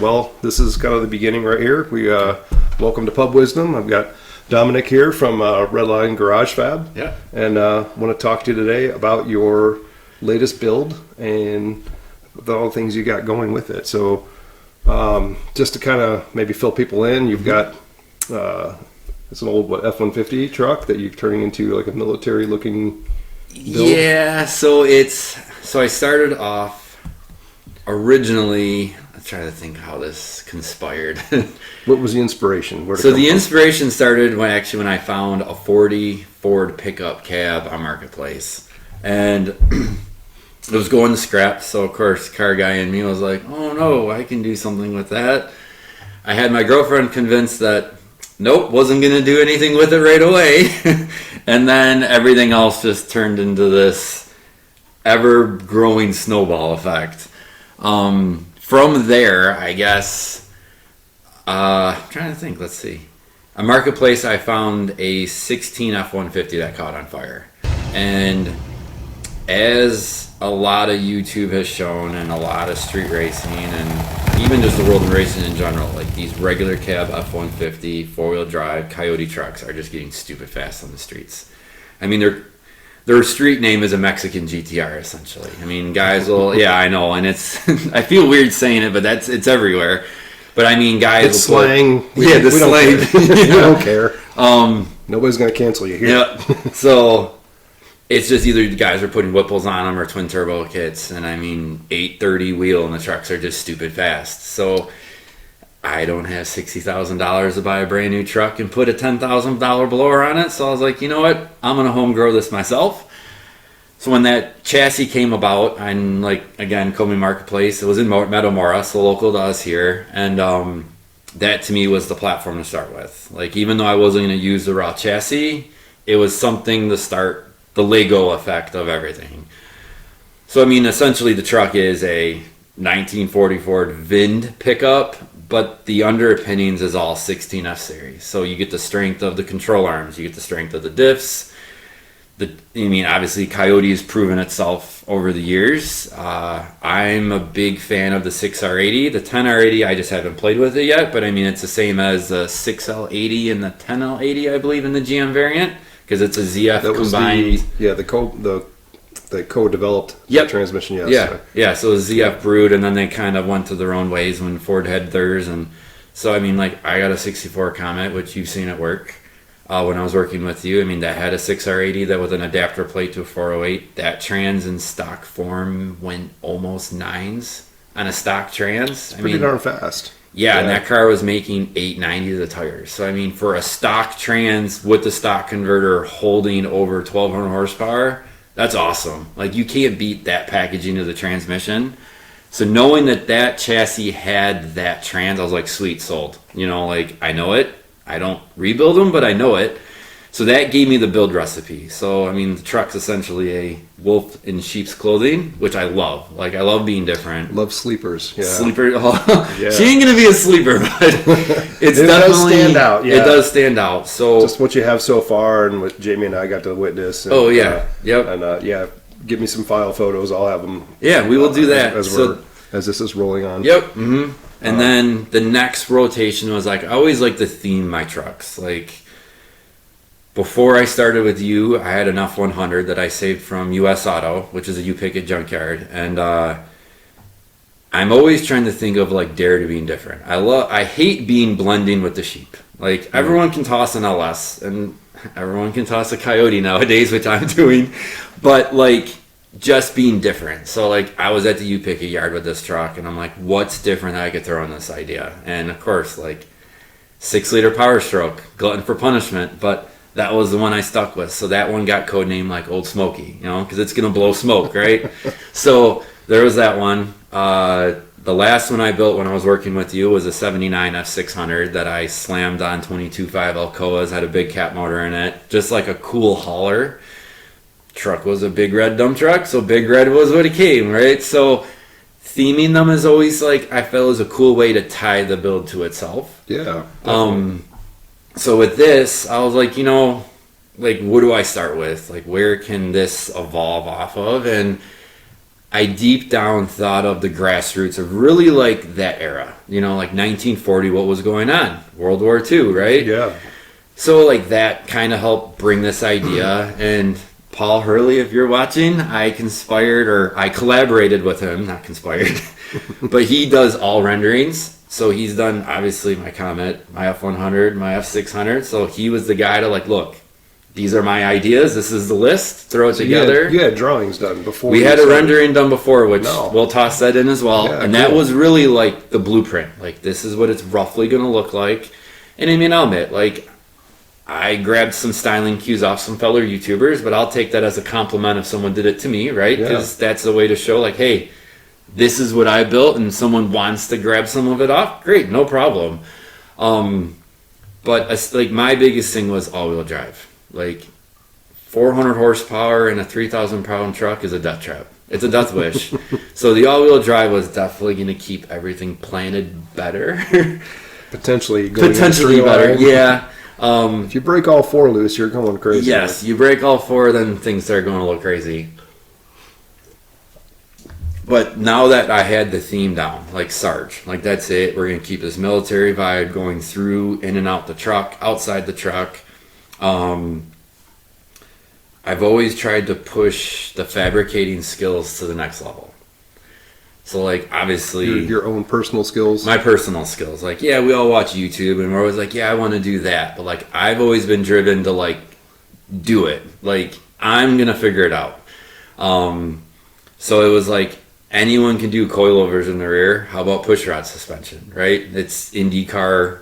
well, this is kind of the beginning right here. We welcome to Pub Wisdom. I've got Dominic here from Redline Garage Fab. Yeah. And want to talk to you today about your latest build and all the things you got going with it. So just to kind of maybe fill people in, you've got it's an old F-150 truck that you're turning into like a military looking build. Yeah, so I started off originally. I'm trying to think how this conspired. What was the inspiration? So the inspiration started when I found a 40 Ford pickup cab on Marketplace, and it was going to scrap. So of course, car guy in me was like, "Oh no, I can do something with that." I had my girlfriend convinced that nope, wasn't going to do anything with it right away. And then everything else just turned into this ever-growing snowball effect. From there, I guess, I'm trying to think, let's see. On Marketplace, I found a 16 F-150 that caught on fire. And as a lot of YouTube has shown, and a lot of street racing, and even just the world of racing in general, like these regular cab F-150 four-wheel drive Coyote trucks are just getting stupid fast on the streets. I mean, their street name is a Mexican GTR, essentially. I mean, guys will, yeah, I know, and it's I feel weird saying it, but it's everywhere. But I mean, guys it's will slang. We slang. We don't care. Nobody's gonna cancel you here. Yeah. So it's just either the guys are putting Whipples on them or twin turbo kits, and I mean 830 wheel, and the trucks are just stupid fast. So I don't have $60,000 to buy a brand new truck and put a $10,000 blower on it. So I was like, you know what? I'm gonna home grow this myself. So when that chassis came about, I'm like, again, Comey Marketplace. It was in Metamora, so local to us here, and that to me was the platform to start with. Like, even though I wasn't gonna use the raw chassis, it was something to start the Lego effect of everything. So I mean, essentially the truck is a 1940 Ford Vind pickup, but the underpinnings is all 16F series. So you get the strength of the control arms, you get the strength of the diffs. Obviously Coyote has proven itself over the years. I'm a big fan of the 6R80. The 10R80, I just haven't played with it yet, but I mean, it's the same as the 6L80 and the 10L80, I believe, in the GM variant. Because it's a ZF that combined. The co-developed transmission. Yes. Yeah. So a ZF brewed, and then they kind of went to their own ways when Ford had theirs. And so I mean, like, I got a '64 Comet, which you've seen at work when I was working with you. I mean, that had a 6R80 that with an adapter plate to a 408. That trans in stock form went almost 9s on a stock trans. Pretty darn fast. Yeah, and that car was making 890 to the tires. So, I mean, for a stock trans with the stock converter holding over 1,200 horsepower, that's awesome. Like, you can't beat that packaging of the transmission. So, knowing that chassis had that trans, I was like, sweet, sold. You know, like, I know it. I don't rebuild them, but I know it. So that gave me the build recipe. So, I mean, the truck's essentially a wolf in sheep's clothing, which I love. Like, I love being different. Love sleepers. Yeah. Sleeper. Oh, yeah. She ain't going to be a sleeper, but it definitely does stand out. Yeah. It does stand out. So just what you have so far and what Jami and I got to witness. And, Yep. And, give me some file photos. I'll have them. Yeah, we will do that. As this is rolling on. Yep. Mm-hmm. And then the next rotation was like, I always like to theme my trucks. Like, before I started with you, I had an F-100 that I saved from US Auto, which is a U-Picket junkyard. And I'm always trying to think of, like, dare to being different. I hate being blending with the sheep. Like, everyone can toss an LS, and everyone can toss a Coyote nowadays, which I'm doing. But, like, just being different. So, like, I was at the U-Picket yard with this truck, and I'm like, what's different that I could throw in this idea? And, of course, like, 6-liter Power Stroke, glutton for punishment, but that was the one I stuck with. So that one got codenamed like Old Smoky, you know, because it's going to blow smoke, right? So there was that one. The last one I built when I was working with you was a 79 F600 that I slammed on 22.5 Alcoas, had a big cat motor in it, just like a cool hauler. Truck was a big red dump truck, so big red was what it came, right? So theming them is always, like, I felt was a cool way to tie the build to itself. Yeah. So with this, I was like, you know, like, what do I start with? Like, where can this evolve off of? And I deep down thought of the grassroots of really like that era, you know, like 1940, what was going on? World War II, right? Yeah. So like that kind of helped bring this idea. And Paul Hurley, if you're watching, I collaborated with him, not conspired, but he does all renderings. So he's done obviously my Comet, my F100, my F600. So he was the guy to like, look, these are my ideas. This is the list. Throw it together. You had drawings done before. We had a rendering done before, which we'll toss that in as well. Yeah, and that was really like the blueprint. Like, this is what it's roughly going to look like. And I mean, I'll admit, like, I grabbed some styling cues off some fellow YouTubers, but I'll take that as a compliment if someone did it to me, right? Because that's the way to show, like, hey, this is what I built, and someone wants to grab some of it off. Great, no problem. But like, my biggest thing was all-wheel drive. Like, 400 horsepower in a 3,000-pound truck is a death trap. It's a death wish. So the all-wheel drive was definitely going to keep everything planted better. Potentially better, yeah. If you break all four loose, you're going crazy. Yes, you break all four, then things start going a little crazy. But now that I had the theme down, like Sarge, like that's it. We're going to keep this military vibe going through, in and out the truck, outside the truck. I've always tried to push the fabricating skills to the next level. So, like, obviously, your own personal skills. My personal skills. Like, yeah, we all watch YouTube, and we're always like, yeah, I want to do that. But like, I've always been driven to like do it. Like, I'm gonna figure it out. So it was like, anyone can do coilovers in the rear. How about push rod suspension? Right? It's IndyCar.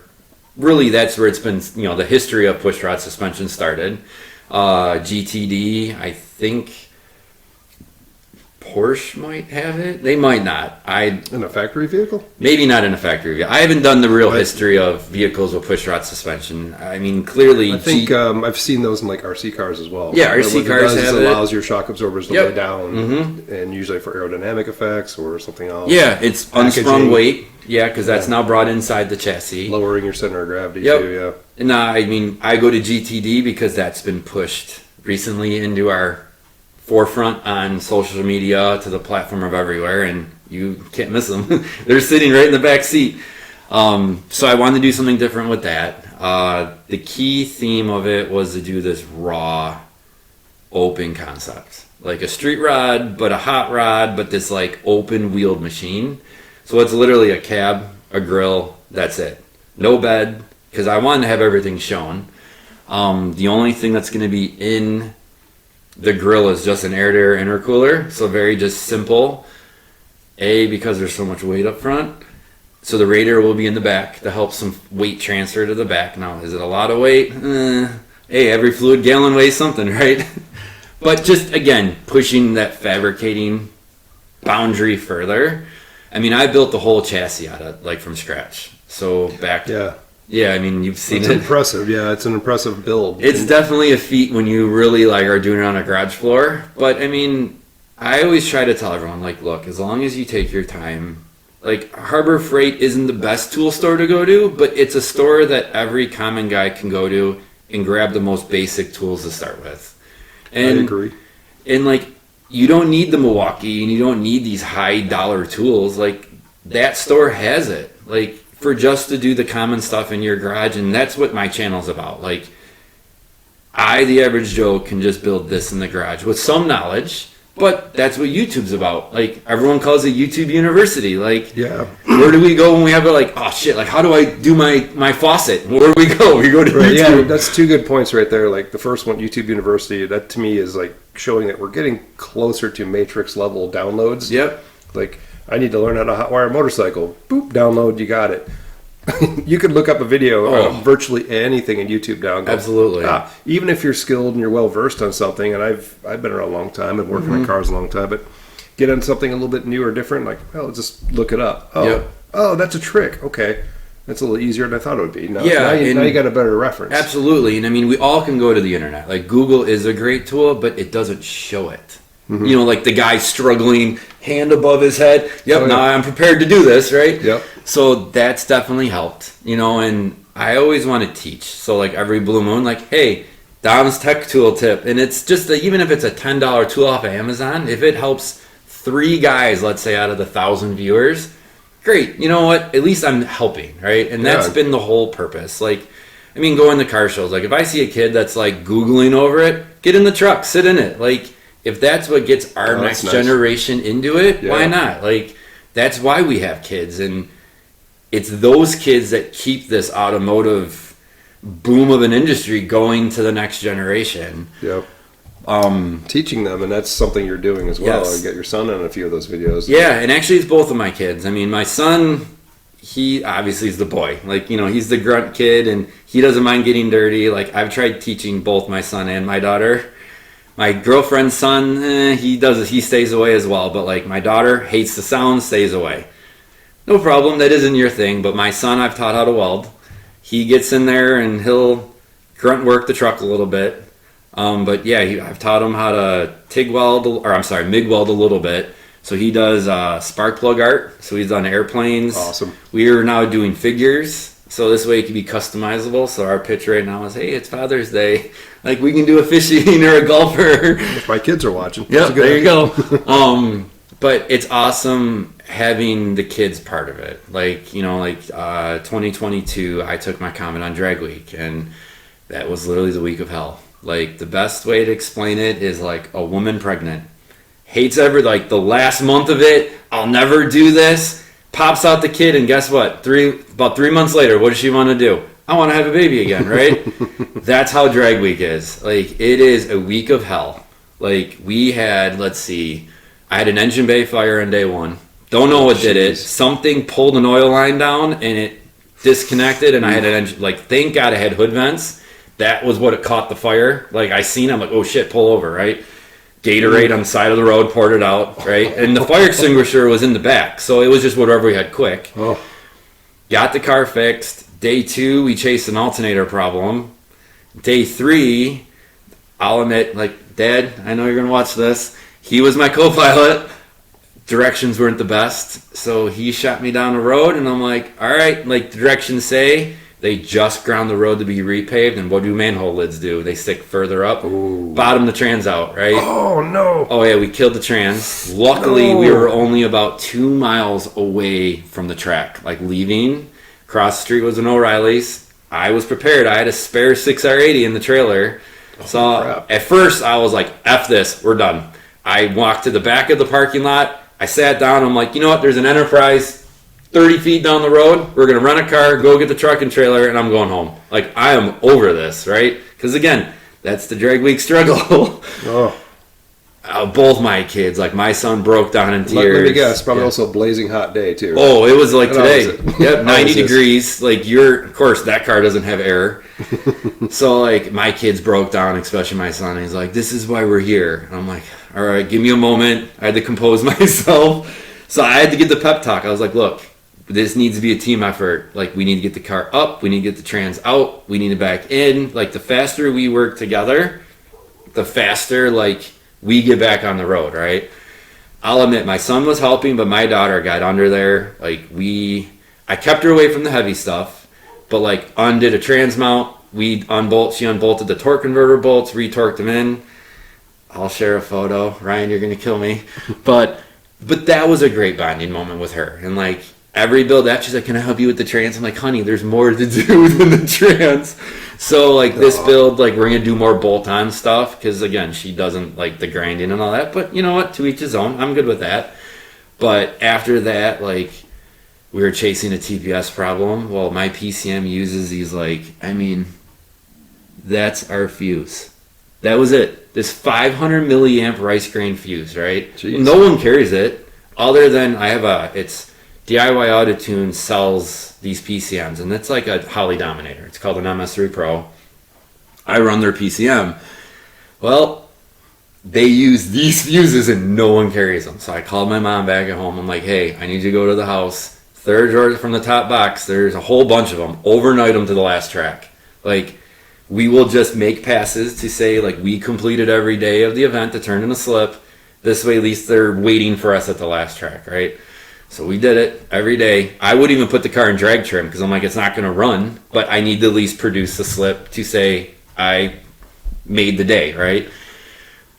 Really, that's where it's been, you know, the history of push rod suspension started. GTD, I think Porsche might have it. They might not. In a factory vehicle? Maybe not in a factory vehicle. I haven't done the real history of vehicles with push rod suspension. I mean, clearly... I think I've seen those in, like, RC cars as well. Yeah, RC cars have it. It allows your shock absorbers to lay down, and usually for aerodynamic effects or something else. Yeah, it's unsprung weight. Yeah, because that's now brought inside the chassis. Lowering your center of gravity, too, yeah. No, I mean, I go to GTD because that's been pushed recently into our forefront on social media to the platform of everywhere, and you can't miss them. They're sitting right in the back seat. So I wanted to do something different with that. The key theme of it was to do this raw, open concept. Like a street rod, but a hot rod, but this like open-wheeled machine. So it's literally a cab, a grill, that's it. No bed, because I wanted to have everything shown. The only thing that's going to be in the grill is just an air-to-air intercooler, so very just simple. Because there's so much weight up front. So the radiator will be in the back to help some weight transfer to the back. Now, is it a lot of weight? Every fluid gallon weighs something, right? But just, again, pushing that fabricating boundary further. I mean, I built the whole chassis out of, like, from scratch. So back... Yeah, I mean, you've seen it. It's impressive. Yeah, it's an impressive build. It's definitely a feat when you really like are doing it on a garage floor. But I mean, I always try to tell everyone, like, look, as long as you take your time, like, Harbor Freight isn't the best tool store to go to, but it's a store that every common guy can go to and grab the most basic tools to start with. And, I agree. And like, you don't need the Milwaukee and you don't need these high dollar tools. Like, that store has it. Like, for just to do the common stuff in your garage, and that's what my channel's about. Like, I, the average Joe, can just build this in the garage with some knowledge, but that's what YouTube's about. Like, everyone calls it YouTube University. Like, where do we go when we have it? Like, oh shit, like, how do I do my faucet? Where do we go? We go to YouTube. Yeah, that's two good points right there. Like, the first one, YouTube University, that to me is like showing that we're getting closer to Matrix level downloads. Yep. Like, I need to learn how to hotwire a motorcycle. Boop, download, you got it. You could look up a video of virtually anything in YouTube now. Absolutely. Even if you're skilled and you're well versed on something, and I've been around a long time and working on cars a long time, but get on something a little bit new or different, like, just look it up. Oh, that's a trick. Okay. That's a little easier than I thought it would be. Now you got a better reference. Absolutely. And I mean, we all can go to the internet. Like, Google is a great tool, but it doesn't show it. Mm-hmm. You know, like the guy struggling, hand above his head. Now I'm prepared to do this, right? Yep. So that's definitely helped, you know, and I always want to teach. So, like, every blue moon, like, hey, Dom's tech tool tip. And it's just, even if it's a $10 tool off of Amazon, if it helps 3 guys, let's say out of the 1,000 viewers, great. You know what? At least I'm helping, right? And that's been the whole purpose. Like, I mean, going to car shows. Like, if I see a kid that's like Googling over it, get in the truck, sit in it. Like, if that's what gets our next generation into it, why not? Like, that's why we have kids. And it's those kids that keep this automotive boom of an industry going to the next generation. Yep. Teaching them, and that's something you're doing as well. Yes. You get your son in a few of those videos. Yeah, and actually it's both of my kids. I mean, my son, he obviously is the boy. Like, you know, he's the grunt kid, and he doesn't mind getting dirty. Like, I've tried teaching both my son and my daughter. My girlfriend's son, he stays away as well. But, like, my daughter hates the sound, stays away. No problem, that isn't your thing. But my son, I've taught how to weld. He gets in there, and he'll grunt work the truck a little bit. But yeah, I've taught him how to MIG weld a little bit. So he does spark plug art. So he's done airplanes. Awesome. We are now doing figures. So this way it can be customizable. So our pitch right now is, hey, it's Father's Day. Like, we can do a fishing or a golfer. If my kids are watching. Yeah, there you go. But it's awesome having the kids part of it. Like, you know, like 2022, I took my comment on Drag Week, and that was literally the week of hell. Like, the best way to explain it is like a woman pregnant. Hates like the last month of it. I'll never do this. Pops out the kid, and guess what? About 3 months later, what does she want to do? I want to have a baby again, right? That's how Drag Week is. Like, it is a week of hell. Like, we had, I had an engine bay fire on day 1. Don't know what did it. Something pulled an oil line down, and it disconnected, and I had an engine, thank God I had hood vents. That was what it caught the fire. Like, I seen it, I'm like, oh shit, pull over, right? Gatorade on the side of the road, poured it out, right? And the fire extinguisher was in the back, so it was just whatever we had quick. Oh. Got the car fixed. Day 2, we chased an alternator problem. Day 3, I'll admit, Dad, I know you're going to watch this. He was my co-pilot. Directions weren't the best, so he shot me down the road, and I'm like, all right, the directions say, they just ground the road to be repaved, and what do manhole lids do? They stick further up, bottom the trans out, right? Oh, no. Oh, yeah, we killed the trans. Luckily, we were only about 2 miles away from the track, leaving. Across the street was an O'Reilly's. I was prepared. I had a spare 6R80 in the trailer. So at first, I was like, F this, we're done. I walked to the back of the parking lot. I sat down. I'm like, you know what? There's an Enterprise 30 feet down the road. We're going to rent a car, go get the truck and trailer, and I'm going home. I am over this, right? Because, again, that's the Drag Week struggle. Both my kids, my son broke down in tears. Let me guess, probably also a blazing hot day, too. Oh, it was today. Yep, 90 degrees. Of course, that car doesn't have air. So, my kids broke down, especially my son. He's like, this is why we're here. And I'm like, all right, give me a moment. I had to compose myself. So I had to get the pep talk. I was like, look, this needs to be a team effort. We need to get the car up. We need to get the trans out. We need to back in. The faster we work together, the faster, we get back on the road, right? I'll admit, my son was helping, but my daughter got under there. I kept her away from the heavy stuff, but, undid a trans mount. She unbolted the torque converter bolts, retorqued them in. I'll share a photo. Ryan, you're going to kill me. But that was a great bonding moment with her. And, every build after, she's like, can I help you with the trans? I'm like, honey, there's more to do than the trans. So, this build, we're going to do more bolt-on stuff. Because, again, she doesn't like the grinding and all that. But, you know what? To each his own. I'm good with that. But after that, we were chasing a TPS problem. Well, my PCM uses these, that's our fuse. That was it. This 500 milliamp rice grain fuse, right? Jeez. No one carries it. Other than it's DIY Autotune sells these PCMs, and it's like a Holley Dominator. It's called an MS3 Pro. I run their PCM. Well, they use these fuses, and no one carries them. So I called my mom back at home. I'm like, hey, I need you to go to the house. Third drawer from the top box, there's a whole bunch of them. Overnight them to the last track. We will just make passes to say, we completed every day of the event to turn in a slip. This way, at least they're waiting for us at the last track, right? So we did it every day. I wouldn't even put the car in drag trim because I'm like, it's not going to run, but I need to at least produce the slip to say I made the day, right?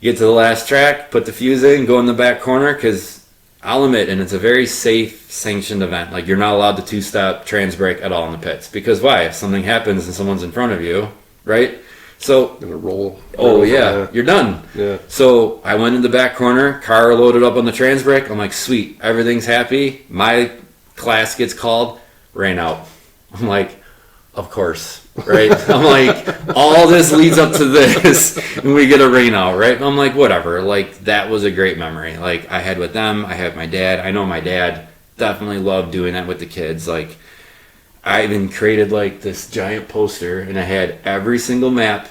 You get to the last track, put the fuse in, go in the back corner, because I'll admit, and it's a very safe, sanctioned event. Like, you're not allowed to two-step trans brake at all in the pits. Because why? If something happens and someone's in front of you, right? So, Gonna roll. oh yeah, you're done. Yeah. So I went in the back corner, car loaded up on the trans brake. I'm like, sweet, everything's happy. My class gets called, rain out. I'm like, of course, right? I'm like, all this leads up to this, and we get a rain out, right? I'm like, whatever. Like, that was a great memory. Like, I had with them, I had my dad. I know my dad definitely loved doing that with the kids. Like, I even created like this giant poster, and I had every single map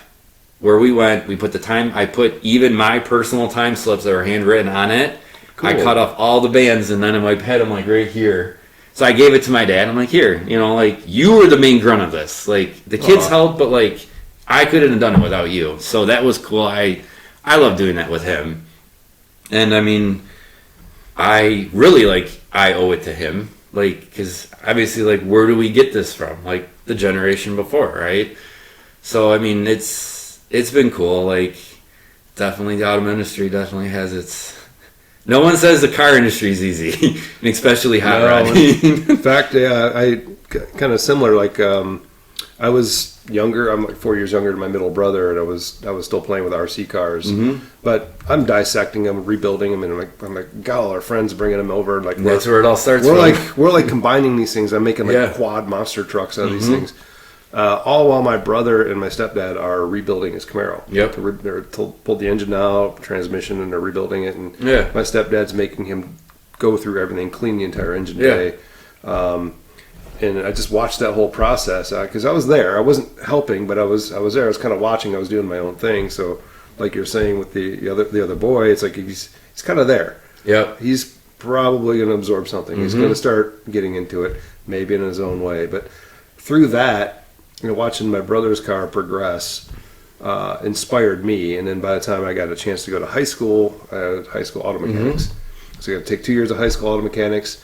where we went. We put the time. I put even my personal time slips that were handwritten on it. Cool. I cut off all the bands, and then in my head, I'm like, right here. So I gave it to my dad. I'm like, here, you know, like, you were the main grunt of this. Like, the kids helped, but like, I couldn't have done it without you. So that was cool. I love doing that with him. And I mean, I really, like, I owe it to him. Like, because obviously, like, where do we get this from? Like, the generation before, right? So, I mean, it's been cool. Like, definitely the auto industry definitely has its... No one says the car industry is easy, and especially hot rodding. In fact, yeah, I kind of similar. Like, I was younger. I'm like 4 years younger than my middle brother, and I was still playing with RC cars. Mm-hmm. But I'm dissecting them, rebuilding them, and I'm like, God, all our friends bringing them over. Like, that's where it all starts. We're like combining these things. I'm making like quad monster trucks out of these things. All while my brother and my stepdad are rebuilding his Camaro. Yep. They're pulled the engine out, transmission, and they're rebuilding it. And my stepdad's making him go through everything, clean the entire engine bay. And I just watched that whole process because I was there. I wasn't helping, but I was there. I was kind of watching. I was doing my own thing. So, like you're saying with the other boy, it's like he's kind of there. Yep. He's probably going to absorb something. He's going to start getting into it, maybe in his own way. But through that, you know, watching my brother's car progress inspired me. And then by the time I got a chance to go to high school auto mechanics. So I got to take 2 years of high school auto mechanics.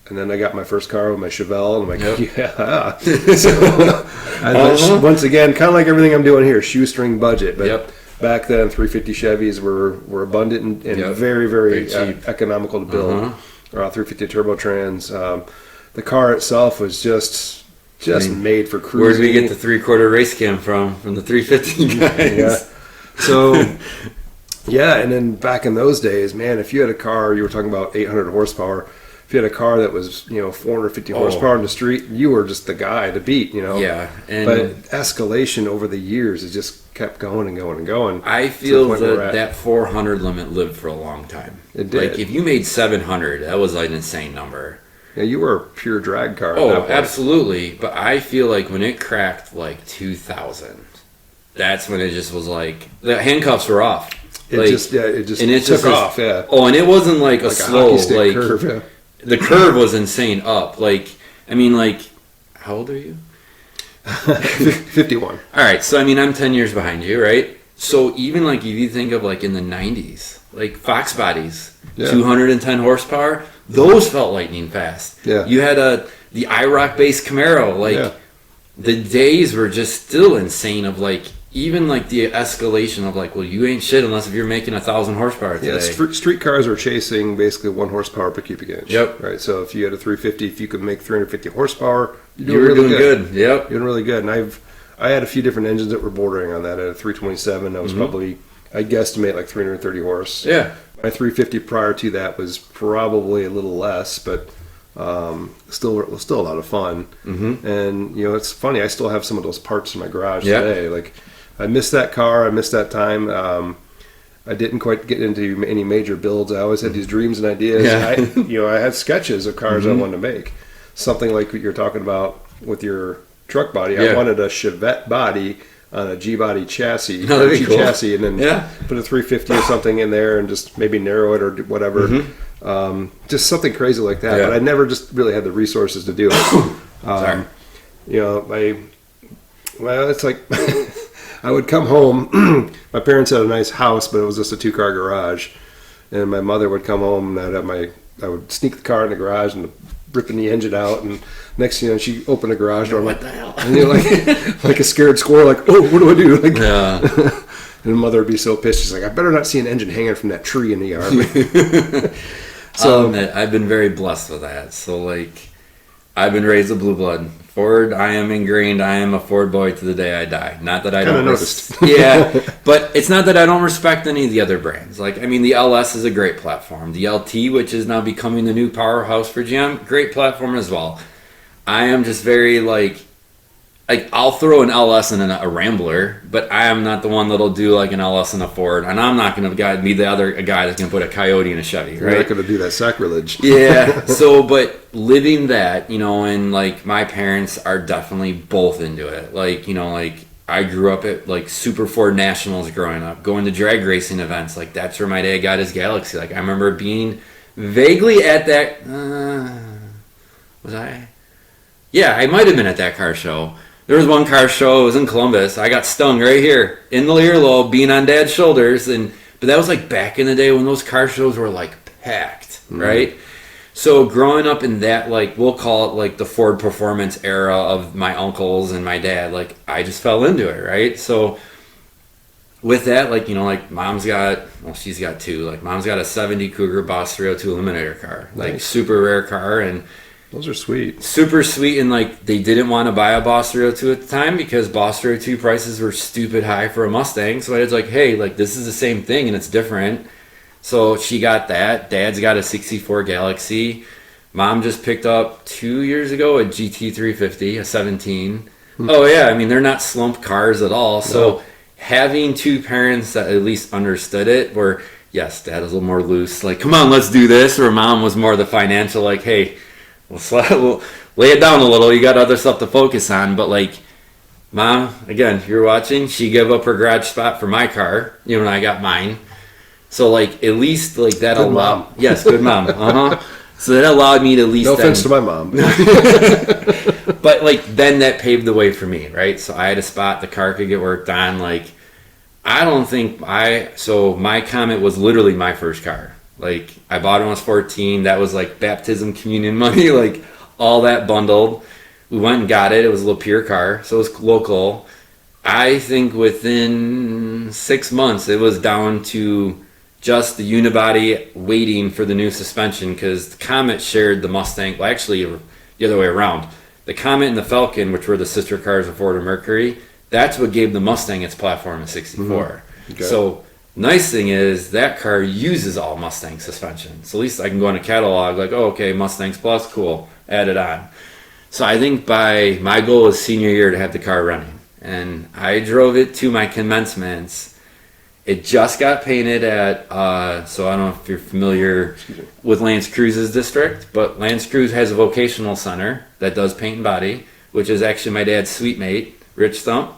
And then I got my first car with my Chevelle, and I'm like, yeah. So, once again, kind of like everything I'm doing here, shoestring budget. But back then, 350 Chevys were abundant and very, very economical to build. 350 Turbotrans. The car itself was just made for cruising. Where did we get the 3/4 race cam from the 350 guys? Yeah. So, and then back in those days, man, if you had a car, you were talking about 800 horsepower. If you had a car that was, 450 horsepower in the street, you were just the guy to beat, Yeah. But escalation over the years, it just kept going and going and going. I feel that 400 limit lived for a long time. It did. Like, if you made 700, that was like an insane number. Yeah, you were a pure drag car. Oh, absolutely. But I feel like when it cracked like 2,000, that's when it just was like, the handcuffs were off. It just took off, yeah. Oh, and it wasn't like a slow, hockey stick curve, yeah. The curve was insane up. Like, I mean, like, how old are you? 51. All right, so I mean, I'm 10 years behind you, right? So even like if you think of like in the 90s, like Fox bodies, 210 horsepower, those felt lightning fast. Yeah. You had the IROC based Camaro, like the days were just still insane of like, even like the escalation of like, well, you ain't shit unless if you're making 1,000 horsepower today. Yeah, street cars are chasing basically 1 horsepower per cubic inch. Yep. Right. So if you had a 350, if you could make 350 horsepower, you were doing good. Yep. You're doing really good. And I had a few different engines that were bordering on that. I had a 327. That was probably, I guesstimate like 330 horse. Yeah. My 350 prior to that was probably a little less, but still a lot of fun. And it's funny. I still have some of those parts in my garage today. Like, I missed that car. I missed that time. I didn't quite get into any major builds. I always had these dreams and ideas. Yeah. I had sketches of cars I wanted to make. Something like what you're talking about with your truck body. I wanted a Chevette body on a G-body chassis, That'd be cool. chassis, and then put a 350 or something in there and just maybe narrow it or do whatever. Just something crazy like that. But I never just really had the resources to do it. It's like... I would come home. My parents had a nice house, but it was just a 2-car garage. And my mother would come home, and I would sneak the car in the garage and ripping the engine out. And next thing you know, she opened the garage door. What the hell? And you're like a scared squirrel, like, oh, what do I do? Like, And mother would be so pissed. She's like, I better not see an engine hanging from that tree in the yard. So I've been very blessed with that. So like, I've been raised a blue blood. Ford, I am ingrained. I am a Ford boy to the day I die. Not that I don't noticed. Yeah, but it's not that I don't respect any of the other brands. Like, I mean, the LS is a great platform. The LT, which is now becoming the new powerhouse for GM, great platform as well. I am just very like I'll throw an LS and a Rambler, but I am not the one that'll do like an LS and a Ford, and I'm not going to be the other guy that's going to put a Coyote in a Chevy, right? You're not going to do that sacrilege. Yeah. So, but living that, and like my parents are definitely both into it. Like, like I grew up at like Super Ford Nationals growing up, going to drag racing events. Like that's where my dad got his Galaxy. Like I remember being vaguely at that. Was I? Yeah, I might have been at that car show. There was one car show, it was in Columbus. I got stung right here in the earlobe, being on Dad's shoulders, but that was like back in the day when those car shows were like packed, right? So growing up in that, like we'll call it like the Ford Performance era of my uncles and my dad, like I just fell into it, right? So with that, like like she's got two. Like mom's got a '70 Cougar Boss 302 Eliminator car, like nice. super rare car, and those are sweet. Super sweet, and like they didn't want to buy a Boss 302 at the time because Boss 302 prices were stupid high for a Mustang. So I was like, hey, like this is the same thing and it's different. So she got that. Dad's got a 64 Galaxy. Mom just picked up 2 years ago a GT350, a 17. Oh yeah, I mean they're not slump cars at all. So having two parents that at least understood it, where yes, Dad was a little more loose, like come on, let's do this, or Mom was more the financial, like hey. We'll lay it down a little. You got other stuff to focus on. But like, Mom, again, if you're watching, she gave up her garage spot for my car. And I got mine. So like, at least like that good allowed. Mom. Yes, good mom. So that allowed me to at least. No offense to my mom. But like, then that paved the way for me, right? So I had a spot. The car could get worked on. Like, I don't think So my Comet was literally my first car. Like, I bought it when I was 14. That was like baptism, communion money, like all that bundled. We went and got it. It was a Lapeer car, so it was local. I think within 6 months, it was down to just the unibody waiting for the new suspension because the Comet shared the Mustang. Well, actually, the other way around. The Comet and the Falcon, which were the sister cars of Ford and Mercury, that's what gave the Mustang its platform in 64. Okay. So nice thing is that car uses all Mustang suspension. So at least I can go in a catalog like, oh, okay, Mustangs Plus, cool, add it on. So I think my goal was senior year to have the car running. And I drove it to my commencements. It just got painted at, so I don't know if you're familiar with Lance Cruz's district, but Lance Cruz has a vocational center that does paint and body, which is actually my dad's sweet mate, Rich Stump.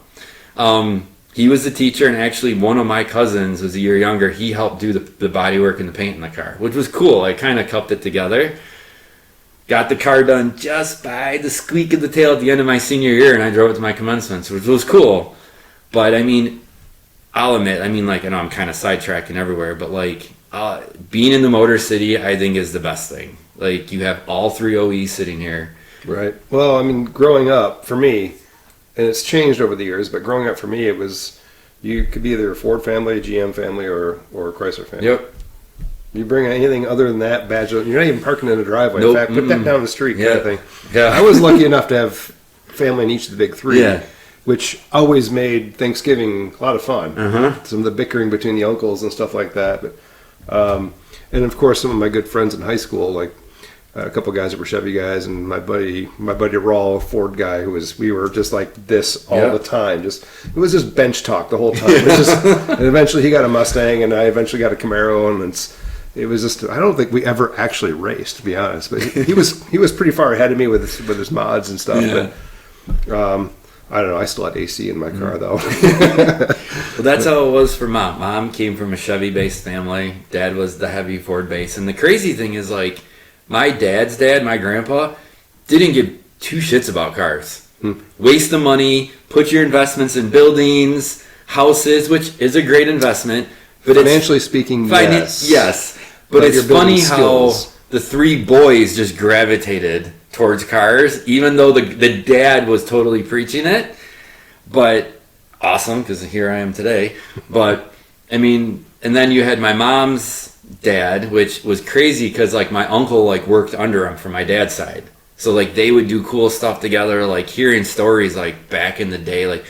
He was the teacher, and actually one of my cousins was a year younger. He helped do the body work and the paint in the car, which was cool. I kind of cupped it together. Got the car done just by the squeak of the tail at the end of my senior year, and I drove it to my commencements, which was cool. But, I mean, I'll admit, I know I'm kind of sidetracking everywhere, but, like, being in the Motor City, I think, is the best thing. Like, you have all three OEs sitting here. Right. Well, growing up, for me, and it's changed over the years, but growing up for me, it was you could be either a Ford family, a GM family, or a Chrysler family. Yep. You bring anything other than that badge, you're not even parking in a driveway. Nope. In fact, put that down the street kind of thing. Yeah. I was lucky enough to have family in each of the big three, yeah. which always made Thanksgiving a lot of fun. Uh-huh. Some of the bickering between the uncles and stuff like that. But, and of course, some of my good friends in high school, like a couple guys that were Chevy guys, and my buddy Rawl, Ford guy, we were just like this all the time. It was just bench talk the whole time. It was and eventually he got a Mustang, and I eventually got a Camaro, and it was just, I don't think we ever actually raced, to be honest. But he was pretty far ahead of me with his mods and stuff. Yeah. But I don't know. I still had AC in my car though. Well, that's how it was for Mom. Mom came from a Chevy-based family. Dad was the heavy Ford base. And the crazy thing is, like, my dad's dad, my grandpa, didn't give two shits about cars. Waste the money, put your investments in buildings, houses, which is a great investment. But financially speaking, yes. But it's funny how the three boys just gravitated towards cars, even though the dad was totally preaching it. But awesome because here I am today. But I mean, and then you had my mom's dad, which was crazy because like my uncle like worked under him from my dad's side. So like they would do cool stuff together, like hearing stories like back in the day, like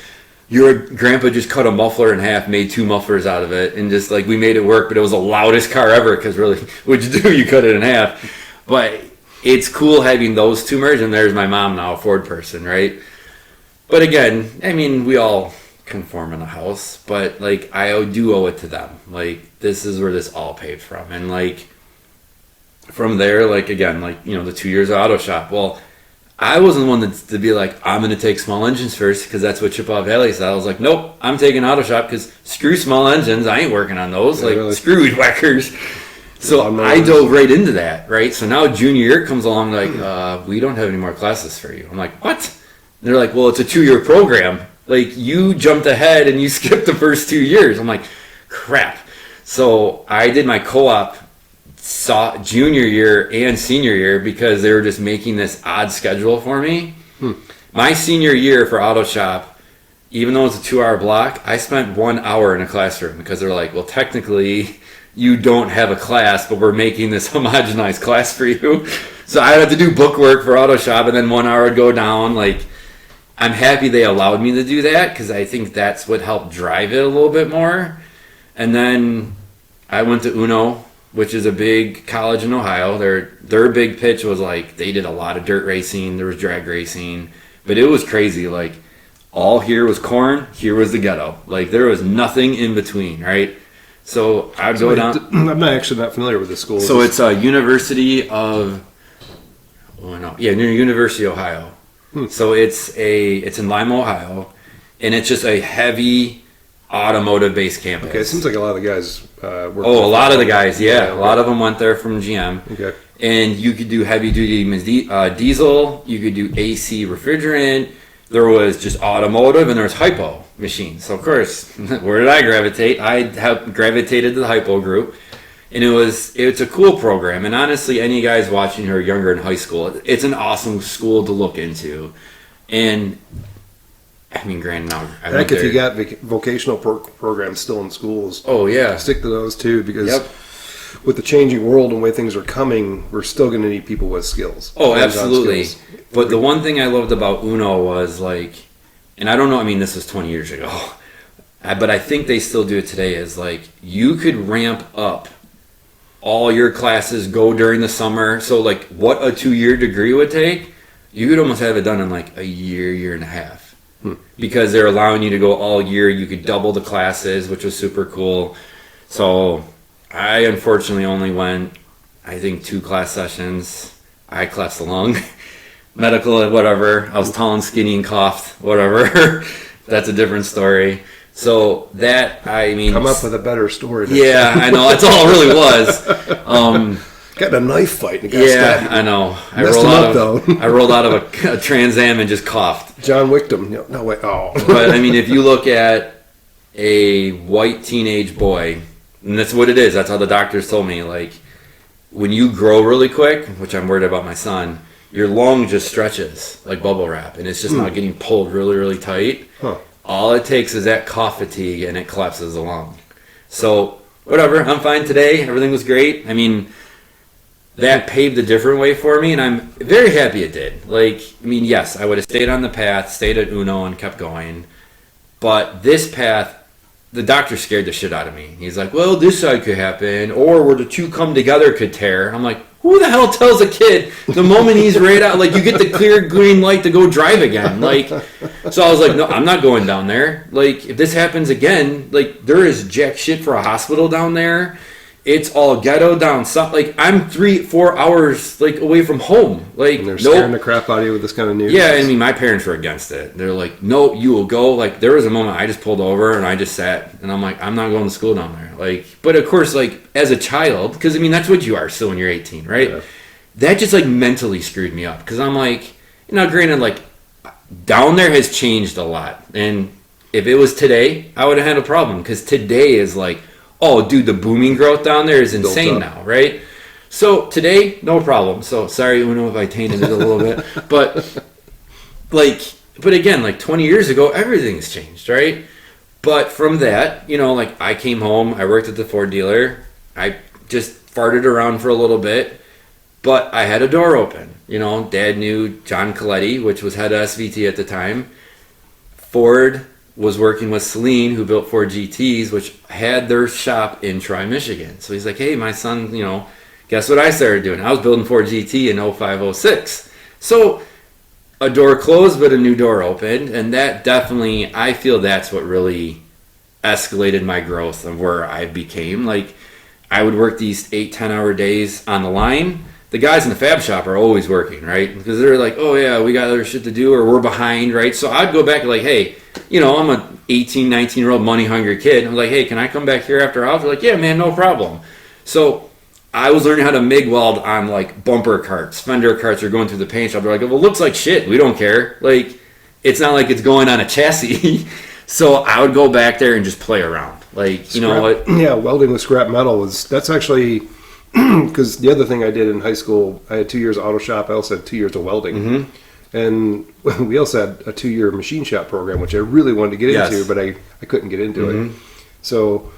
your grandpa just cut a muffler in half, made 2 mufflers out of it, and just like we made it work, but it was the loudest car ever because really, what'd you do? You cut it in half. But it's cool having those two merge, and there's my mom now, a Ford person, right? But again, I mean, we all conform in a house, but like I do owe it to them. Like this is where this all paved from, and like from there, like again, like you know, the 2 years of auto shop. Well, I wasn't the one to be like, I'm going to take small engines first because that's what Chippewa Valley said. I was like, nope, I'm taking auto shop because screw small engines. I ain't working on those. Like, really? Screw weed whackers. So I dove right into that, right? So now junior year comes along like, we don't have any more classes for you. I'm like, what? And they're like, well, it's a 2-year program. Like, you jumped ahead and you skipped the first 2 years. I'm like, crap. So I did my co-op junior year and senior year because they were just making this odd schedule for me. My senior year for auto shop, even though it's a 2-hour block, I spent 1 hour in a classroom because they're like, well, technically you don't have a class, but we're making this homogenized class for you. So I had to do book work for auto shop, and then 1 hour would go down. Like, I'm happy they allowed me to do that because I think that's what helped drive it a little bit more. And then I went to Uno, which is a big college in Ohio. Their big pitch was like they did a lot of dirt racing, there was drag racing, but it was crazy. Like all here was corn, here was the ghetto. Like there was nothing in between, right? So I'd go down. I'm not familiar with the school. So it's a University of, University of Ohio. So it's in Lima, Ohio, and it's just a heavy automotive based campus. Okay, it seems like a lot of the guys work. Oh, a lot of the guys, yeah. A lot of them went there from GM. Okay. And you could do heavy duty diesel, you could do AC refrigerant, there was just automotive, and there was hypo machines. So of course, where did I gravitate? I gravitated to the hypo group. And it's a cool program. And honestly, any guys watching who are younger in high school, it's an awesome school to look into. And I mean, granted, now I think if you got vocational programs still in schools, oh yeah, stick to those too, because with the changing world and the way things are coming, we're still going to need people with skills. Oh, absolutely. But the one thing I loved about Uno was like, and I don't know, I mean, this was 20 years ago, but I think they still do it today, is like you could ramp up all your classes, go during the summer. So like what a 2-year degree would take, you could almost have it done in like a year and a half. Because they're allowing you to go all year. You could double the classes, which was super cool. So I unfortunately only went, I think, 2 class sessions. I collapsed the lung. Medical, whatever. I was tall and skinny and coughed, whatever. That's a different story. So that, I mean... Come up with a better story. Yeah, I know. That's all it really was. Got in a knife fight. And I know. I rolled out of a Trans Am and just coughed. John Wicked him. No way. Oh. But I mean, if you look at a white teenage boy, and that's what it is. That's how the doctors told me. Like, when you grow really quick, which I'm worried about my son, your lung just stretches like bubble wrap, and it's just not getting pulled really, really tight. All it takes is that cough fatigue, and it collapses the lung. So whatever. I'm fine today. Everything was great. I mean, that paved a different way for me, and I'm very happy it did. Like, I mean, yes, I would have stayed on the path, stayed at Uno, and kept going. But this path, the doctor scared the shit out of me. He's like, well, this side could happen, or where the two come together could tear. I'm like, who the hell tells a kid the moment he's right out, like, you get the clear green light to go drive again? Like, so I was like, no, I'm not going down there. Like, if this happens again, like, there is jack shit for a hospital down there. It's all ghetto down south. Like, I'm 3-4 hours like away from home. Like, and they're scaring the crap out of you with this kind of news. Yeah, I mean, my parents were against it. They're like, no, you will go. Like, there was a moment I just pulled over and I just sat and I'm like, I'm not going to school down there. Like, but of course, like, as a child, because I mean, that's what you are still when you're 18, right? Yeah. That just like mentally screwed me up because I'm like, you know, granted, like, down there has changed a lot. And if it was today, I would have had a problem because today is like, oh, dude, the booming growth down there is insane now, right? So today, no problem. So sorry, Uno, if I tainted it a little bit. But, like, but again, like 20 years ago, everything's changed, right? But from that, like I came home, I worked at the Ford dealer, I just farted around for a little bit, but I had a door open. Dad knew John Kiley, which was head of SVT at the time. Ford was working with Chulainn, who built Ford GTs, which had their shop in Troy, Michigan. So he's like, hey, my son, guess what I started doing? I was building Ford GT in 05, 06. So a door closed, but a new door opened. And that definitely, I feel that's what really escalated my growth of where I became. Like, I would work these 8-10 hour days on the line. The guys in the fab shop are always working, right? Because they're like, oh yeah, we got other shit to do, or we're behind, right? So I'd go back and like, hey, I'm a 18, 19-year-old money-hungry kid. I'm like, hey, can I come back here after hours? They're like, yeah, man, no problem. So I was learning how to MIG weld on like bumper carts, fender carts, or going through the paint shop. They're like, well, it looks like shit. We don't care. Like, it's not like it's going on a chassis. So I would go back there and just play around. Like, you know what? Yeah, welding with scrap metal that's actually, because the other thing I did in high school, I had 2 years of auto shop. I also had 2 years of welding. Mm-hmm. And we also had a 2-year machine shop program, which I really wanted to get into, but I couldn't get into it. So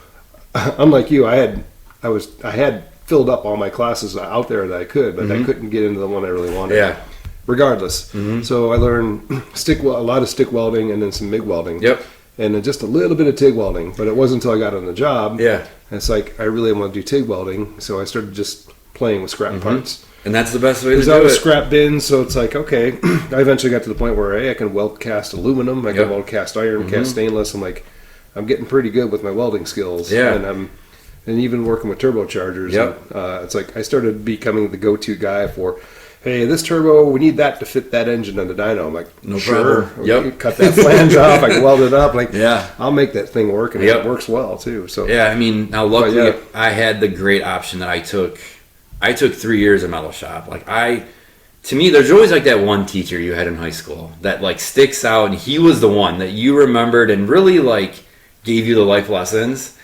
unlike you, I had filled up all my classes out there that I could, but I couldn't get into the one I really wanted. Yeah. Regardless. So I learned a lot of stick welding and then some MIG welding. Yep. And then just a little bit of TIG welding, but it wasn't until I got on the job. Yeah. And it's like, I really want to do TIG welding, so I started just playing with scrap parts. And that's the best way to do it. Because I was scrap bins, so it's like, okay. I eventually got to the point where, hey, I can weld cast aluminum, I can weld cast iron, cast stainless. I'm like, I'm getting pretty good with my welding skills. Yeah. And even working with turbochargers. Yep. And, it's like I started becoming the go-to guy for, hey, this turbo, we need that to fit that engine on the dyno. I'm like, no sure. problem. Yep. Cut that flange off. I can weld it up. Like, yeah, I'll make that thing work, and it works well too. So yeah, I mean, now luckily I had the great option that I took 3 years of metal shop. Like to me, there's always like that one teacher you had in high school that like sticks out, and he was the one that you remembered and really like gave you the life lessons.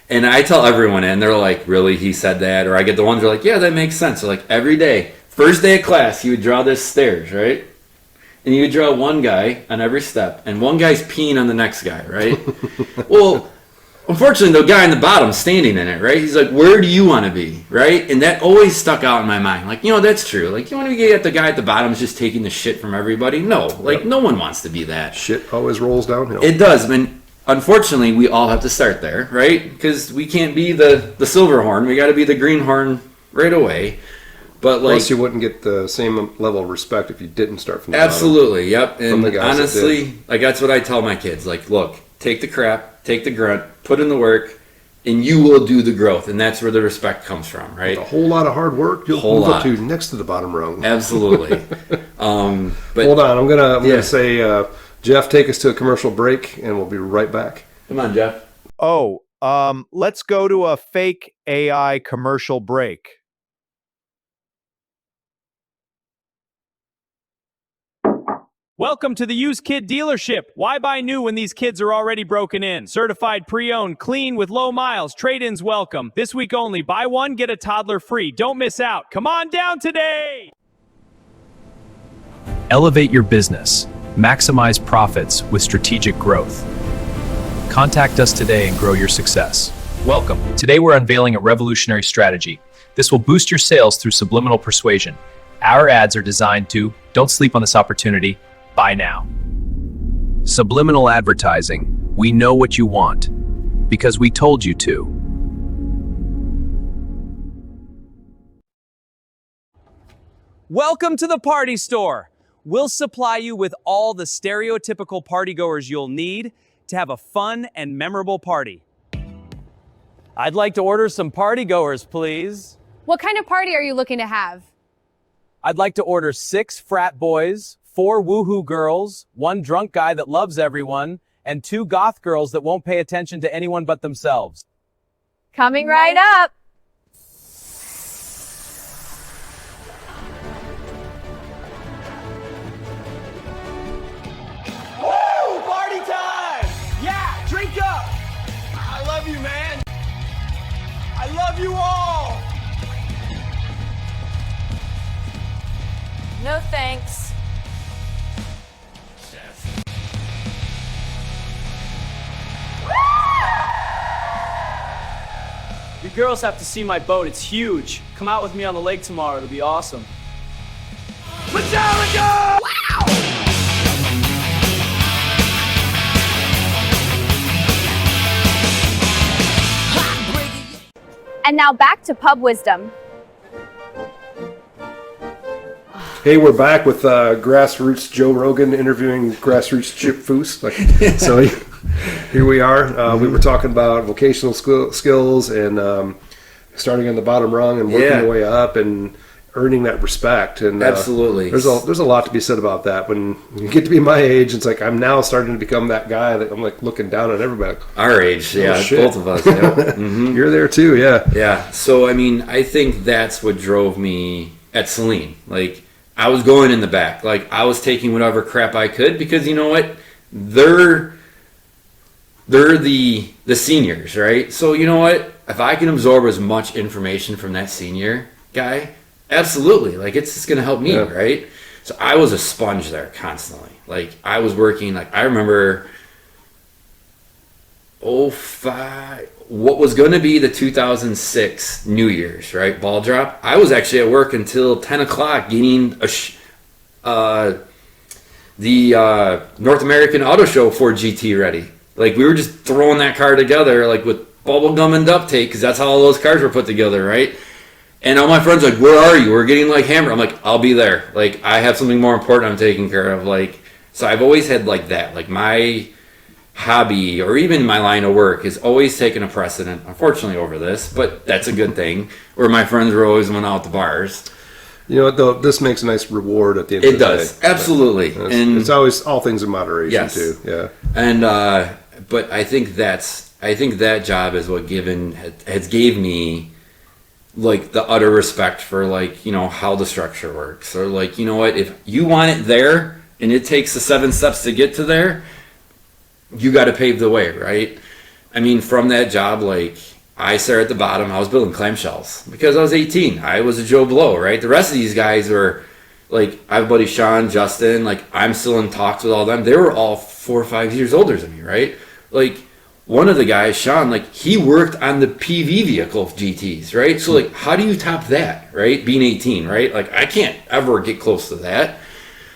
And I tell everyone, and they're like, really, he said that? Or I get the ones who are like, yeah, that makes sense. So like every day. First day of class, you would draw this stairs, right? And you would draw one guy on every step, and one guy's peeing on the next guy, right? Well, unfortunately, the guy on the bottom's standing in it, right? He's like, where do you want to be, right? And that always stuck out in my mind. Like, that's true. Like, you want to get the guy at the bottom is just taking the shit from everybody? No. Like, no one wants to be that. Shit always rolls downhill. It does. I mean, unfortunately, we all have to start there, right? Because we can't be the silver horn. We got to be the green horn right away. But like, plus, you wouldn't get the same level of respect if you didn't start from the absolutely, bottom. Yep. And honestly, like that's what I tell my kids. Like, look, take the crap, take the grunt, put in the work, and you will do the growth. And that's where the respect comes from, right? With a whole lot of hard work, you'll move up to next to the bottom rung. Absolutely. But hold on, I'm gonna say, Jeff, take us to a commercial break, and we'll be right back. Come on, Jeff. Let's go to a fake AI commercial break. Welcome to the used kid dealership. Why buy new when these kids are already broken in? Certified pre-owned, clean with low miles, trade-ins welcome. This week only, buy one, get a toddler free. Don't miss out. Come on down today. Elevate your business. Maximize profits with strategic growth. Contact us today and grow your success. Welcome. Today we're unveiling a revolutionary strategy. This will boost your sales through subliminal persuasion. Our ads are designed to, don't sleep on this opportunity, buy now. Subliminal advertising. We know what you want because we told you to. Welcome to the party store. We'll supply you with all the stereotypical partygoers you'll need to have a fun and memorable party. I'd like to order some partygoers, please. What kind of party are you looking to have? I'd like to order 6 frat boys, 4 woohoo girls, 1 drunk guy that loves everyone, and 2 goth girls that won't pay attention to anyone but themselves. Coming right up. Woo! Party time! Yeah, drink up! I love you, man! I love you all! No thanks. Woo! girls have to see my boat. It's huge. Come out with me on the lake tomorrow. It'll be awesome. Metallica! And now back to pub wisdom. Hey, we're back with grassroots Joe Rogan interviewing grassroots Chip Foose. So here we are. We were talking about vocational skills and starting on the bottom rung and working your way up and earning that respect. And Absolutely. there's a lot to be said about that. When you get to be my age, it's like I'm now starting to become that guy that I'm like looking down on everybody. Our age, both of us. Yeah. You're there too, yeah. Yeah. So I mean, I think that's what drove me at Chulainn. Like, I was going in the back. Like, I was taking whatever crap I could because you know what? They're the seniors, right? So you know what? If I can absorb as much information from that senior guy, absolutely. Like, it's just gonna help me, right? So I was a sponge there constantly. Like, I was working. Like, I remember 05, what was going to be the 2006 New Year's, right? Ball drop. I was actually at work until 10 o'clock getting the North American Auto Show 4 GT ready. Like, we were just throwing that car together, like with bubble gum and duct tape, because that's how all those cars were put together, right? And all my friends were like, where are you? We're getting like hammered. I'm like, I'll be there. Like, I have something more important I'm taking care of. Like, so I've always had like that. Like, my hobby or even my line of work has always taken a precedent, unfortunately, over this, but that's a good thing. Where my friends were always went out to bars. You know what, though? This makes a nice reward at the end of the day. It does, absolutely. And it's always all things in moderation, too. Yeah. And but I think that job is what has gave me like the utter respect for, like, you know, how the structure works, or like, you know what, if you want it there and it takes the 7 steps to get to there, you got to pave the way, right? I mean, from that job, like, I started at the bottom. I was building clamshells because I was 18. I was a Joe Blow, right? The rest of these guys were like, I have buddy Sean, Justin, like, I'm still in talks with all them. They were all 4 or 5 years older than me, right? Like, one of the guys, Sean, like, he worked on the PV vehicle of GTs, right? So, like, how do you top that, right? Being 18, right? Like, I can't ever get close to that.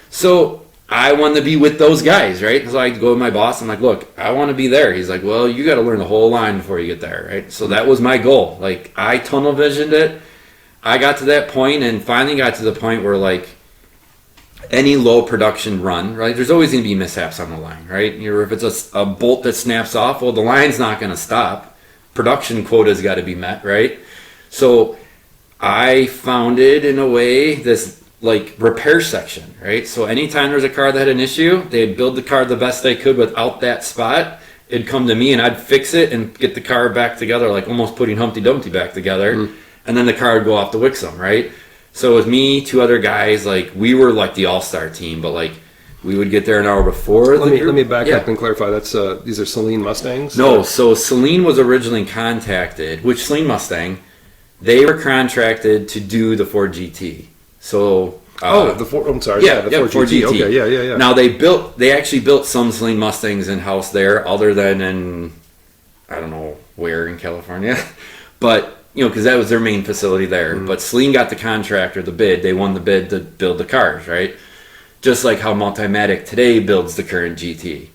So I wanted to be with those guys, right? So I go with my boss. I'm like, look, I want to be there. He's like, well, you got to learn the whole line before you get there, right? So that was my goal. Like, I tunnel visioned it. I got to that point and finally got to the point where, like, any low production run, right? There's always going to be mishaps on the line, right? If it's a bolt that snaps off, well, the line's not going to stop. Production quota's got to be met, right? So I founded, in a way, this like repair section, right? So anytime there's a car that had an issue, they'd build the car the best they could without that spot. It'd come to me and I'd fix it and get the car back together, like almost putting Humpty Dumpty back together. And then the car would go off to Wixom, right? So with me, 2 other guys, like, we were like the all-star team, but like, we would get there an hour before. Let me back up and clarify. That's these are Chulainn Mustangs? No, so Chulainn was originally contacted, which Chulainn Mustang, they were contracted to do the Ford GT. So the Ford. I'm sorry. Yeah, the Ford GT. Okay, yeah. Now they actually built some Chulainn Mustangs in house there, other than in, I don't know where in California, but you know, because that was their main facility there. But Chulainn got the contract or the bid. They won the bid to build the cars, right? Just like how Multimatic today builds the current GT.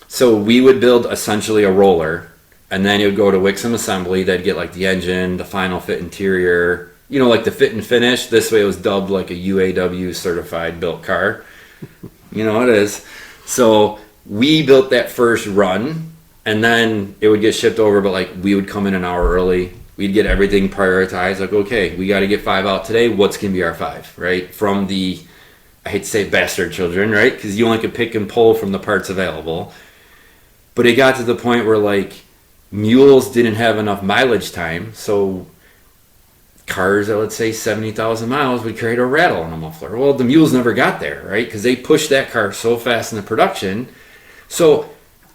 So we would build essentially a roller, and then it would go to Wixom Assembly. They'd get like the engine, the final fit interior, you know, like the fit and finish. This way it was dubbed like a UAW certified built car. You know, it is. So we built that first run, and then it would get shipped over, but like we would come in an hour early. We'd get everything prioritized. Like, okay, we got to get 5 out today. What's going to be our 5, right? From the, I hate to say bastard children, right? Because you only could pick and pull from the parts available. But it got to the point where, like, mules didn't have enough mileage time. So cars that, let's say, 70,000 miles would carry a rattle on a muffler. Well, the mules never got there, right? Because they pushed that car so fast in the production. So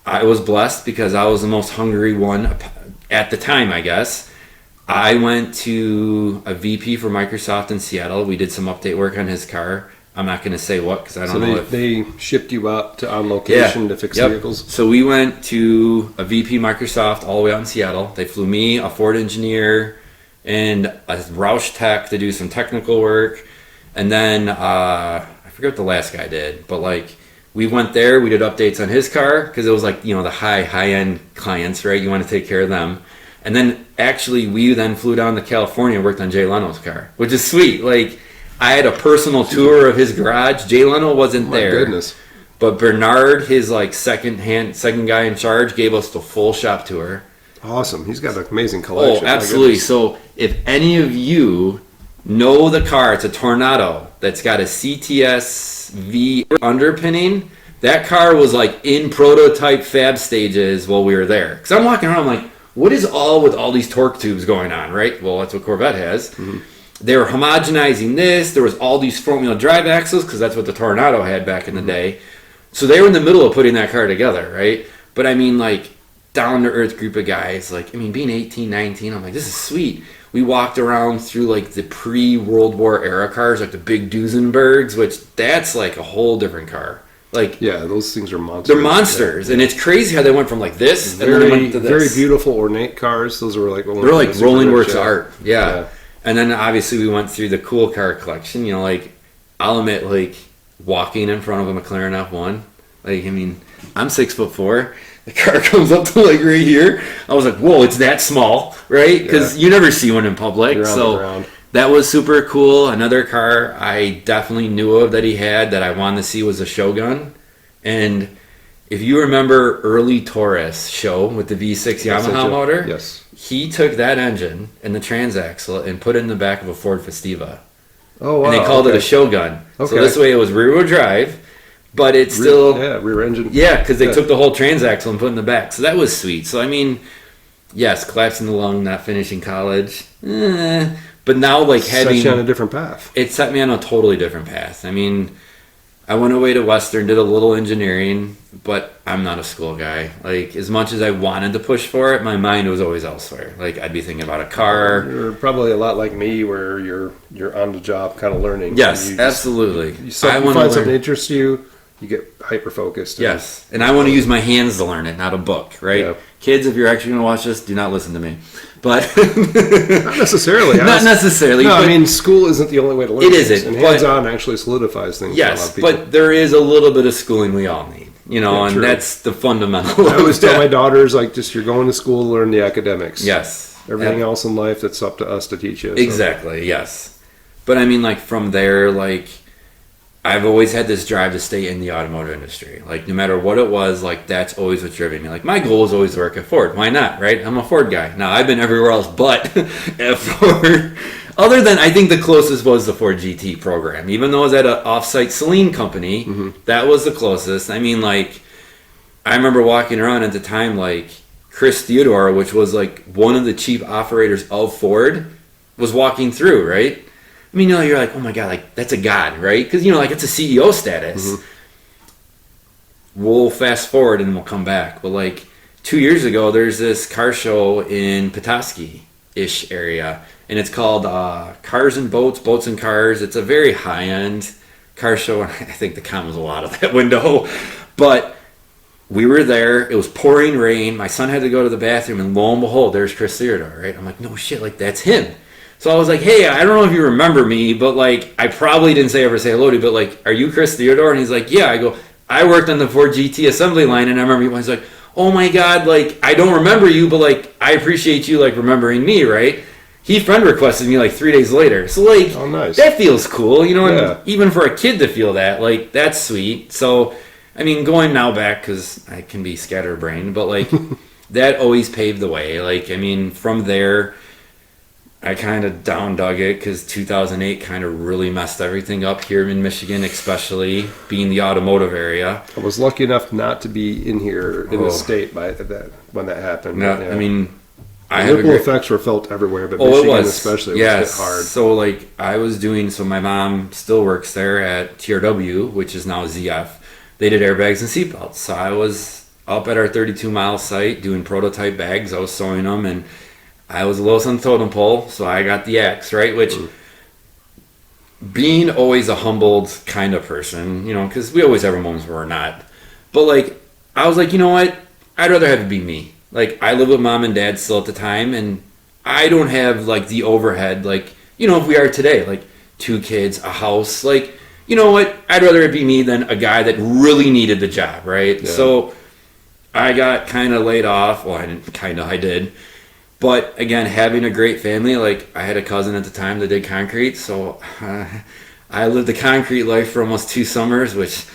I was blessed because I was the most hungry one at the time, I guess. I went to a VP for Microsoft in Seattle. We did some update work on his car. I'm not going to say what because I don't So know if they shipped you out to on location to fix vehicles? So we went to a VP Microsoft all the way out in Seattle. They flew me, a Ford engineer, and a Roush tech to do some technical work. And then I forget what the last guy did, but like we went there, we did updates on his car because it was like, you know, the high-end clients, right? You want to take care of them. And then actually we then flew down to California and worked on Jay Leno's car, which is sweet. Like I had a personal tour of his garage. Jay Leno wasn't there. My goodness. But Bernard, his like second guy in charge, gave us the full shop tour. Awesome. He's got an amazing collection. Oh, absolutely. So if any of you know the car, it's a Tornado that's got a CTS V underpinning. That car was like in prototype fab stages while we were there. Because I'm walking around, I'm like, what is all with all these torque tubes going on, right? Well, that's what Corvette has. Mm-hmm. They were homogenizing this. There was all these front-wheel drive axles because that's what the Tornado had back in the day. So they were in the middle of putting that car together, right? But I mean, like, down-to-earth group of guys. Like, I mean, being 18, 19, I'm like, this is sweet. We walked around through, like, the pre-World War era cars, like the big Duesenbergs, which that's, like, a whole different car. Like, yeah, those things are monsters. They're monsters. Yeah. And it's crazy how they went from, like, this very, and then they went to this. Very beautiful, ornate cars. Those were, like... They're, like, rolling works of art. Yeah. And then, obviously, we went through the cool car collection. You know, like, I'll admit, like, walking in front of a McLaren F1, like, I mean, I'm 6'4". The car comes up to like right here. I was like, whoa, it's that small, right? Because you never see one in public. So that was super cool. Another car I definitely knew of that he had that I wanted to see was a Shogun. And if you remember early Taurus show with the V6 Yamaha motor, yes, he took that engine and the transaxle and put it in the back of a Ford Festiva. Oh, wow. And they called it a Shogun. Okay. So this way it was rear-wheel drive. But it's still... rear engine. Yeah, because they took the whole transaxle and put it in the back. So that was sweet. So, I mean, yes, collapsing the lung, not finishing college. But now, like, having... Set you on a different path. It set me on a totally different path. I mean, I went away to Western, did a little engineering, but I'm not a school guy. Like, as much as I wanted to push for it, my mind was always elsewhere. Like, I'd be thinking about a car. You're probably a lot like me where you're on the job kind of learning. Yes, absolutely. You find something that interests you. You get hyper focused. Yes, and I want to use my hands to learn it, not a book, right? Yeah. Kids, if you're actually going to watch this, do not listen to me. But not necessarily. Not necessarily. No, I mean, school isn't the only way to learn. It isn't. And hands-on actually solidifies things. Yes, for a lot of people. but there is a little bit of schooling we all need, you know, and that's the fundamental. I always tell my daughters, like, just you're going to school to learn the academics. Yes. Everything else in life, that's up to us to teach you. Exactly. Yes. But I mean, like, from there, like, I've always had this drive to stay in the automotive industry. Like, no matter what it was, like, that's always what driven me. Like, my goal was always to work at Ford. Why not, right? I'm a Ford guy. Now, I've been everywhere else but at Ford. Other than, I think the closest was the Ford GT program. Even though I was at an off-site Chulainn company, that was the closest. I mean, like, I remember walking around at the time, like, Chris Theodore, which was, like, one of the chief operators of Ford, was walking through, right? I mean, you know, you're like, oh my God, like, that's a god, right? Because, you know, like, it's a CEO status. We'll fast forward and we'll come back. But, like, 2 years ago, there's this car show in Petoskey-ish area. And it's called Cars and Boats, Boats and Cars. It's a very high-end car show. And I think the count was a lot of that window. But we were there. It was pouring rain. My son had to go to the bathroom. And lo and behold, there's Chris Theodore, right? I'm like, no shit, like, that's him. So I was like, hey, I don't know if you remember me, but, like, I probably didn't ever say hello to you, but, like, are you Chris Theodore? And he's like, yeah. I go, I worked on the Ford GT assembly line, and I remember he's like, oh my God, like, I don't remember you, but, like, I appreciate you, like, remembering me, right? He friend requested me, like, 3 days later. So, like, oh, nice. That feels cool, you know, and even for a kid to feel that, like, that's sweet. So, I mean, going now back, because I can be scatterbrained, but, like, that always paved the way. Like, I mean, from there, I kind of down dug it because 2008 kind of really messed everything up here in Michigan, especially being the automotive area. I was lucky enough not to be in here in the state by that when that happened. No, I mean, the ripple effects were felt everywhere, but Michigan especially was hit hard. So, like, I was doing, so my mom still works there at TRW, which is now ZF. They did airbags and seatbelts. So I was up at our 32-mile site doing prototype bags. I was sewing them, and I was the lowest on the totem pole, so I got the X, right? Which being always a humbled kind of person, you know, because we always have our moments where we're not. But like, I was like, you know what? I'd rather have it be me. Like, I live with mom and dad still at the time, and I don't have like the overhead, like, you know, if we are today, like 2 kids, a house, like, you know what? I'd rather it be me than a guy that really needed the job, right? Yeah. So I got kind of laid off. Well, I did. But again, having a great family, like I had a cousin at the time that did concrete, so I lived the concrete life for almost 2 summers, which,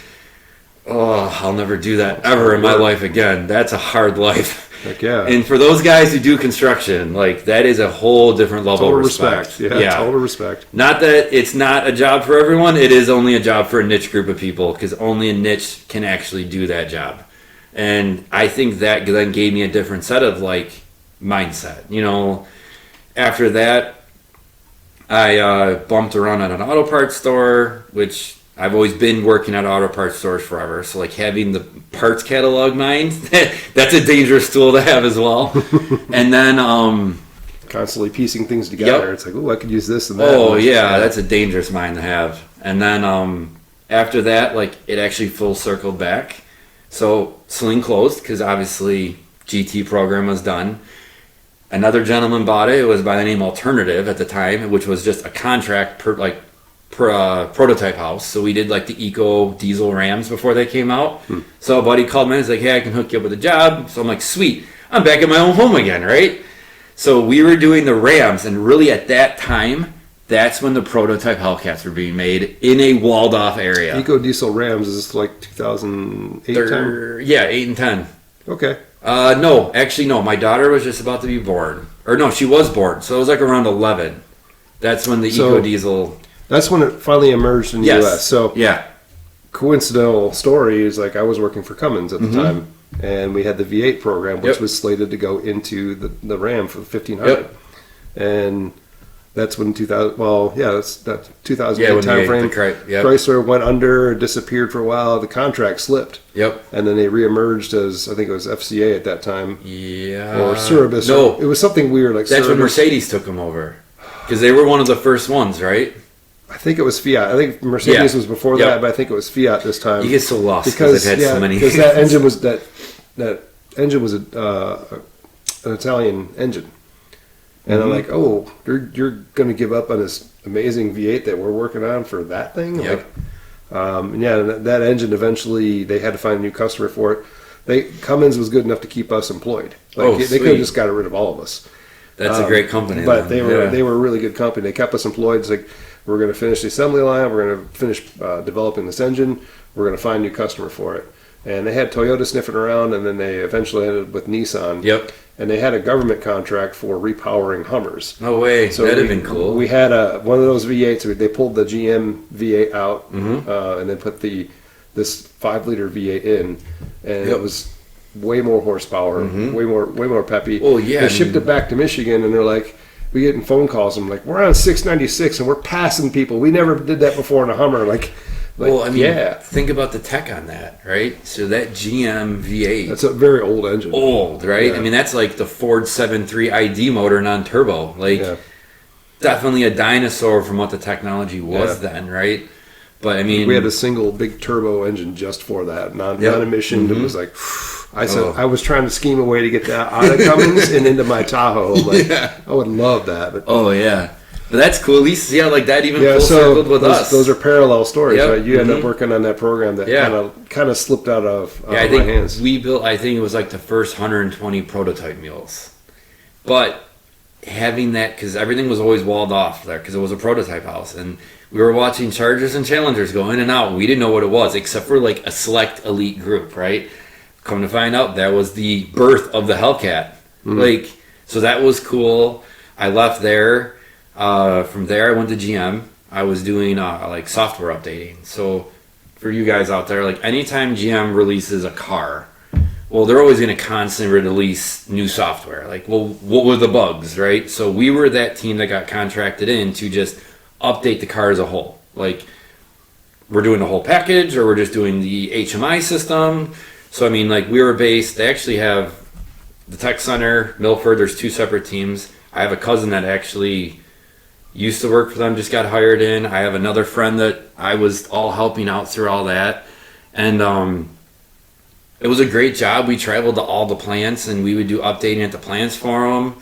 I'll never do that ever in my life again. That's a hard life. Heck yeah. And for those guys who do construction, like that is a whole different level Total of respect. Yeah, total respect. Not that it's not a job for everyone, it is only a job for a niche group of people, because only a niche can actually do that job. And I think that then gave me a different set of like mindset. You know, after that, I bumped around at an auto parts store, which I've always been working at auto parts stores forever. So like having the parts catalog mind, that's a dangerous tool to have as well. And then Constantly piecing things together. Yep. It's like, oh, I could use this and that. oh yeah, that's a dangerous mind to have. And then after that, like it actually full circled back. So Sling closed because obviously GT program was done. Another gentleman bought it. It was by the name Alternative at the time, which was just a contract prototype house. So we did like the eco diesel Rams before they came out. So a buddy called me and was like, hey, I can hook you up with a job. So I'm like, sweet, I'm back at my own home again, right? So we were doing the Rams, and really at that time, that's when the prototype Hellcats were being made in a walled off area. Eco Diesel Rams is like 2008 time? Yeah, 8 and 10. Okay. No, actually no. My daughter was just about to be born. Or no, she was born. So it was like around 11. That's when the Eco Diesel... That's when it finally emerged in the U.S. So yeah. Coincidental story is like I was working for Cummins at the time, and we had the V8 program, which was slated to go into the Ram for the 1500. Yep. And that's when 2000. Well, yeah, that's 2008 when time frame. Yep. Chrysler went under, disappeared for a while. The contract slipped. Yep. And then they reemerged as I think it was FCA at that time. Yeah. Or Cerebus. No, it was something weird like. That's Cerebus. when Mercedes took them over, because they were one of the first ones, right? I think it was Fiat. I think Mercedes was before that, but I think it was Fiat this time. You get so lost because they've had so many. Because that engine was that engine was an Italian engine, and I'm like, oh, you're going to give up on this amazing V8 that we're working on for that thing? Yep. Like, that engine eventually they had to find a new customer for it. Cummins was good enough to keep us employed. Like they could have just got rid of all of us. That's a great company, but they were a really good company. They kept us employed. It's like, we're going to finish the assembly line. We're going to finish developing this engine. We're going to find a new customer for it. And they had Toyota sniffing around, and then they eventually ended with Nissan. Yep. And they had a government contract for repowering Hummers. No way. So That'd have been cool. We had one of those V8s. They pulled the GM V8 out and then put this 5-liter V8 in, and it was way more horsepower, way more peppy. Oh yeah. They shipped it back to Michigan, and they're like, we getting phone calls. I'm like, we're on 696 and we're passing people. We never did that before in a Hummer. Like well, I mean, think about the tech on that, right? So that GM V8. That's a very old engine. Old, right? Yeah. I mean, that's like the Ford 7.3 ID motor non-turbo. Like, definitely a dinosaur from what the technology was then, right? But I mean, we had a single big turbo engine just for that, non-emission. It was like, I was trying to scheme a way to get that out of Cummins and into my Tahoe. Like, I would love that. But, but that's cool. At least see how like that even full circled with us. Those are parallel stories, right? You end up working on that program that kind of slipped out of I my think hands. we built. I think it was like the first 120 prototype mules, but having that because everything was always walled off there because it was a prototype house and. We were watching Chargers and Challengers go in and out. We didn't know what it was, except for like a select elite group, right? Come to find out, that was the birth of the Hellcat. Like, so that was cool. I left there. From there, I went to GM. I was doing like software updating. So for you guys out there, like anytime GM releases a car, well, they're always going to constantly release new software. Like, well, what were the bugs, right? So we were that team that got contracted in to just update the car as a whole. Like, we're doing the whole package or we're just doing the HMI system. So, I mean, like, we were based, they actually have the tech center, Milford, there's 2 separate teams. I have a cousin that actually used to work for them, just got hired in. I have another friend that I was all helping out through all that. And it was a great job. We traveled to all the plants and we would do updating at the plants for them.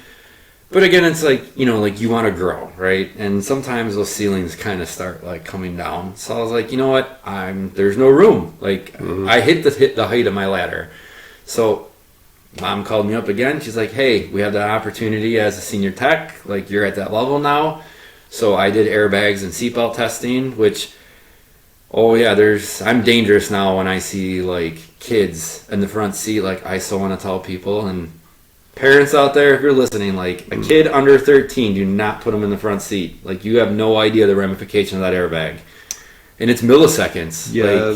But again, it's like, you know, like you want to grow, right? And sometimes those ceilings kind of start like coming down. So I was like, you know what? There's no room. Like I hit the height of my ladder. So Mom called me up again. She's like, hey, we have that opportunity as a senior tech. Like you're at that level now. So I did airbags and seatbelt testing, which, oh yeah, I'm dangerous now when I see like kids in the front seat. Like I so want to tell people, and parents out there, if you're listening, like a kid under 13, do not put them in the front seat. Like you have no idea the ramification of that airbag, and it's milliseconds. Yeah,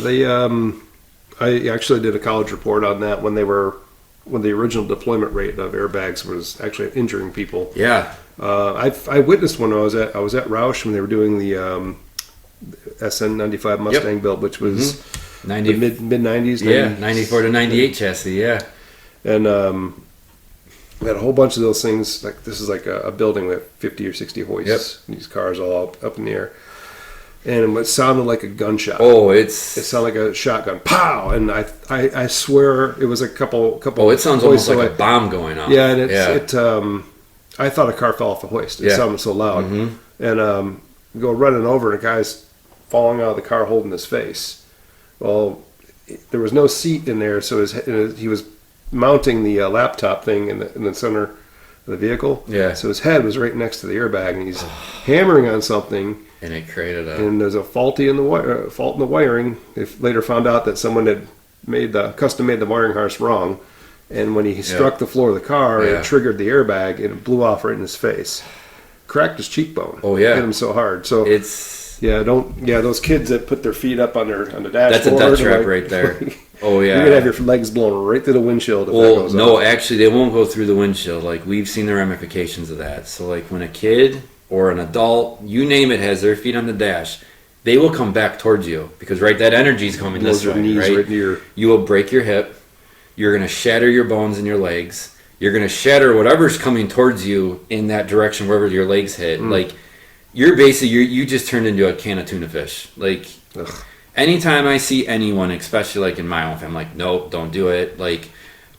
I actually did a college report on that when the original deployment rate of airbags was actually injuring people. Yeah, I witnessed when I was at Roush when they were doing the SN95 Mustang build, which was the mid 90s. Yeah, 94 to 98 chassis. Yeah, and we had a whole bunch of those things. Like this is like a building with 50 or 60 hoists. Yep. These cars all up in the air, and it sounded like a gunshot. Oh, it sounded like a shotgun. Pow! And I swear it was a couple. Oh, it sounds almost like a bomb going off. Yeah, and I thought a car fell off the hoist. It sounded so loud, and go running over, and a guy's falling out of the car holding his face. Well, there was no seat in there, so he was mounting the laptop thing in the center of the vehicle. Yeah. So his head was right next to the airbag, and he's hammering on something. And it created and there's a fault in the wiring. They later found out that someone had custom made the wiring harness wrong, and when he struck the floor of the car, it triggered the airbag, and it blew off right in his face, cracked his cheekbone. Oh yeah, hit him so hard. So it's those kids that put their feet up on the dashboard. That's a death trap right there. Oh yeah, you're gonna have your legs blown right through the windshield. Well, no, actually, they won't go through the windshield. Like we've seen the ramifications of that. So like when a kid or an adult, you name it, has their feet on the dash, they will come back towards you because that energy is coming this way. Right? You will break your hip. You're gonna shatter your bones in your legs. You're gonna shatter whatever's coming towards you in that direction wherever your legs hit. Like you're basically you just turned into a can of tuna fish. Like. Ugh. Anytime I see anyone, especially like in my own family, I'm like, nope, don't do it. Like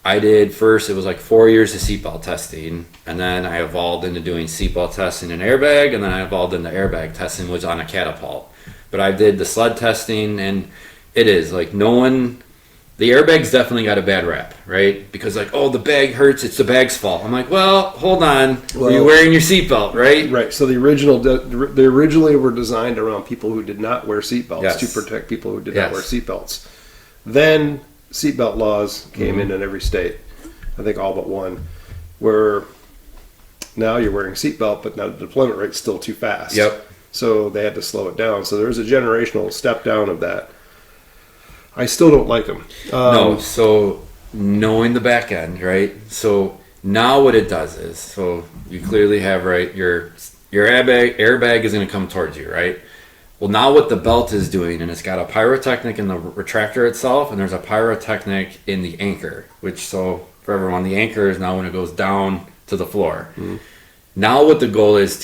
I did first, it was like 4 years of seatbelt testing, and then I evolved into doing seatbelt testing and airbag, and then I evolved into airbag testing, which was on a catapult. But I did the sled testing, and it is like the airbag's definitely got a bad rap, right? Because like, oh, the bag hurts, it's the bag's fault. I'm like, well, hold on, were you wearing your seatbelt, right? Right. So they originally were designed around people who did not wear seatbelts to protect people who did not wear seatbelts. Then seatbelt laws came in every state, I think all but one, where now you're wearing a seatbelt, but now the deployment rate's still too fast. Yep. So they had to slow it down. So there's a generational step down of that. I still don't like them. No, so knowing the back end, right? So now what it does is, so you clearly have, right, your airbag is going to come towards you, right? Well, now what the belt is doing, and it's got a pyrotechnic in the retractor itself, and there's a pyrotechnic in the anchor, which, so for everyone, the anchor is now when it goes down to the floor. Now what the goal is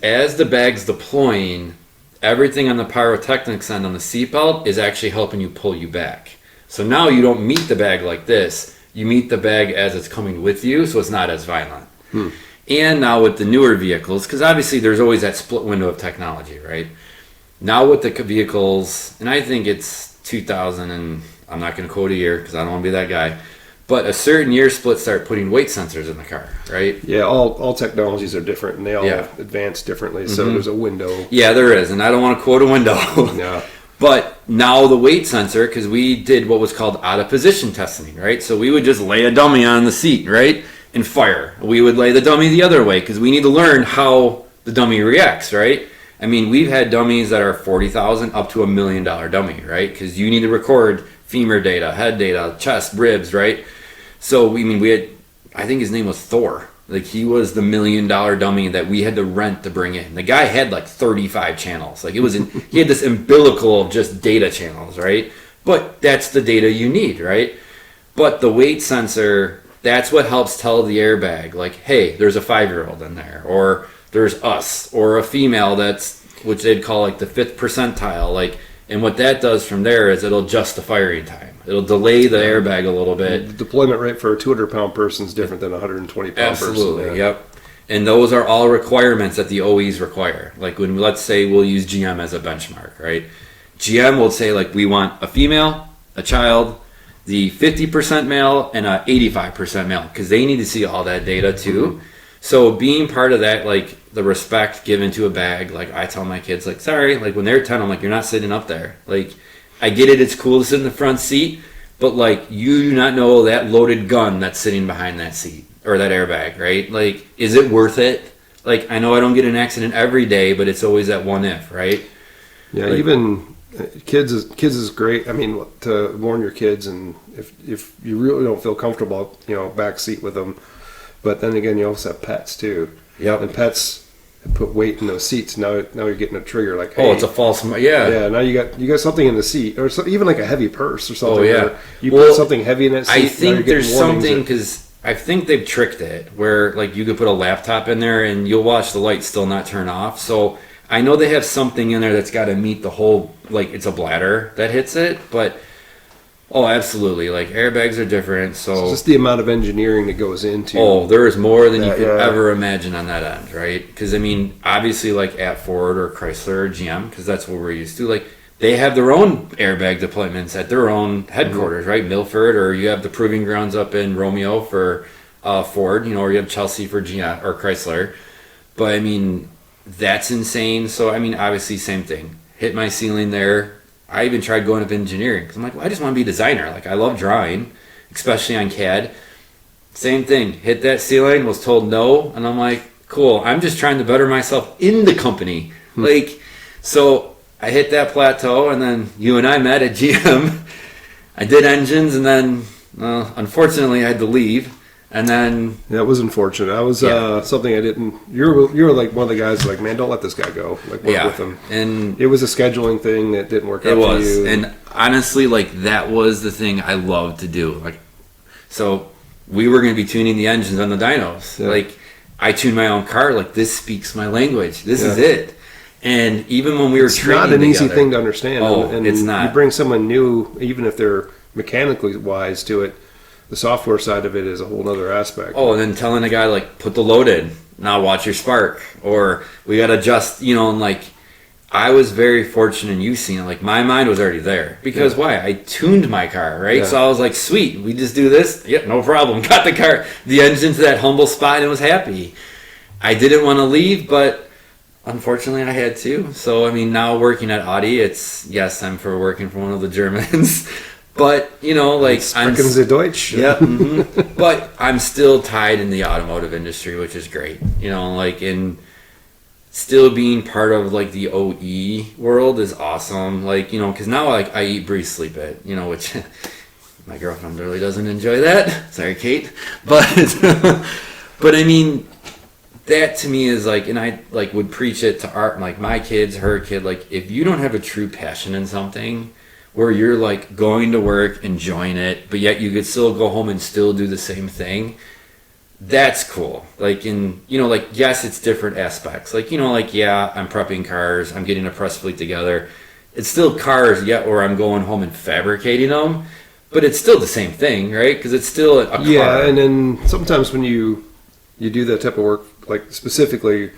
as the bag's deploying, everything on the pyrotechnics end on the seatbelt is actually helping you pull you back. So now you don't meet the bag like this. You meet the bag as it's coming with you, so it's not as violent. And now with the newer vehicles, because obviously there's always that split window of technology, right? Now with the vehicles, and I think it's 2000, and I'm not going to quote a year because I don't want to be that guy, but a certain year split start putting weight sensors in the car, right? Yeah, all technologies are different, and they all advance differently, so there's a window. Yeah, there is, and I don't want to quote a window. Yeah. But now the weight sensor, because we did what was called out of position testing, right? So we would just lay a dummy on the seat, right? And fire. We would lay the dummy the other way because we need to learn how the dummy reacts, right? I mean, we've had dummies that are $40,000 up to $1 million dummy, right? Because you need to record femur data, head data, chest, ribs, right? So we had, I think his name was Thor. Like he was the $1 million dummy that we had to rent to bring in. The guy had like 35 channels. Like he had this umbilical of just data channels, right? But that's the data you need, right? But the weight sensor, that's what helps tell the airbag, like, hey, there's a 5-year-old in there, or there's us or a female that's, which they'd call like the 5th percentile, like, and what that does from there is it'll adjust the firing time. It'll delay the airbag a little bit. The deployment rate for a 200-pound person is different than a 120-pound person. Absolutely, yep. And those are all requirements that the OEs require. Like when, let's say we'll use GM as a benchmark, right? GM will say like we want a female, a child, the 50% male, and a 85% male, because they need to see all that data too. Mm-hmm. So being part of that, like the respect given to a bag, like I tell my kids, like, sorry, like when they're 10, I'm like, you're not sitting up there. Like, I get it, it's cool to sit in the front seat, but like you do not know that loaded gun that's sitting behind that seat or that airbag, right? Like, is it worth it? Like, I know I don't get an accident every day, but it's always that one if, right? Yeah, like, even kids is great. I mean, to warn your kids, and if you really don't feel comfortable, back seat with them. But then again, you also have pets too. Yep. And pets put weight in those seats. Now you're getting a trigger like, hey, oh, it's a false, yeah. Yeah, now you got something in the seat, or even like a heavy purse or something. Oh yeah. You put something heavy in that seat. I think there's something, because I think they've tricked it where like you could put a laptop in there and you'll watch the light still not turn off. So I know they have something in there that's got to meet the whole, like it's a bladder that hits it, but oh, absolutely. Like airbags are different. So just the amount of engineering that goes into. Oh, there is more than you could ever imagine on that end, right? Because I mean, obviously, like at Ford or Chrysler or GM, because that's what we're used to. Like they have their own airbag deployments at their own headquarters, right? Milford, or you have the proving grounds up in Romeo for Ford, or you have Chelsea for GM or Chrysler. But I mean, that's insane. So I mean, obviously, same thing. Hit my ceiling there. I even tried going up engineering because I'm like, well, I just want to be a designer. Like I love drawing, especially on CAD. Same thing. Hit that ceiling, was told no, and I'm like, cool. I'm just trying to better myself in the company. Like, so I hit that plateau, and then you and I met at GM. I did engines, and then unfortunately I had to leave. And then that was unfortunate. I was something I didn't. You were like one of the guys like, man, don't let this guy go. Like work with him. And it was a scheduling thing that didn't work out for you. It was, and honestly, like that was the thing I loved to do. Like, so we were going to be tuning the engines on the dynos. Yeah. Like I tuned my own car. Like this speaks my language. This is it. And even when we were training, it's not an easy thing to understand. Oh, and it's not. You bring someone new, even if they're mechanically wise to it. The software side of it is a whole other aspect. Oh, and then telling a guy like, put the load in, now watch your spark, or we got to adjust, and like, I was very fortunate in you seeing it. Like my mind was already there because why? I tuned my car, right? Yeah. So I was like, sweet, we just do this. Yep, no problem. Got the car, the engine to that humble spot and was happy. I didn't want to leave, but unfortunately I had to. So, I mean, now working at Audi, it's, yes, I'm working for one of the Germans. But, like I'm the Deutsch. Yeah. Mm-hmm. But I'm still tied in the automotive industry, which is great. Like in still being part of like the OE world is awesome. Like, because now like I eat, breathe, sleep it, which my girlfriend really doesn't enjoy that. Sorry, Kate. But but I mean, that to me is like, and I like would preach it to Art, like my kids, her kid, like if you don't have a true passion in something, where you're like going to work, enjoying it, but yet you could still go home and still do the same thing. That's cool. Like like, yes, it's different aspects. Like, I'm prepping cars, I'm getting a press fleet together. It's still cars, or I'm going home and fabricating them, but it's still the same thing, right? Because it's still a car. Yeah, and then sometimes when you do that type of work, like specifically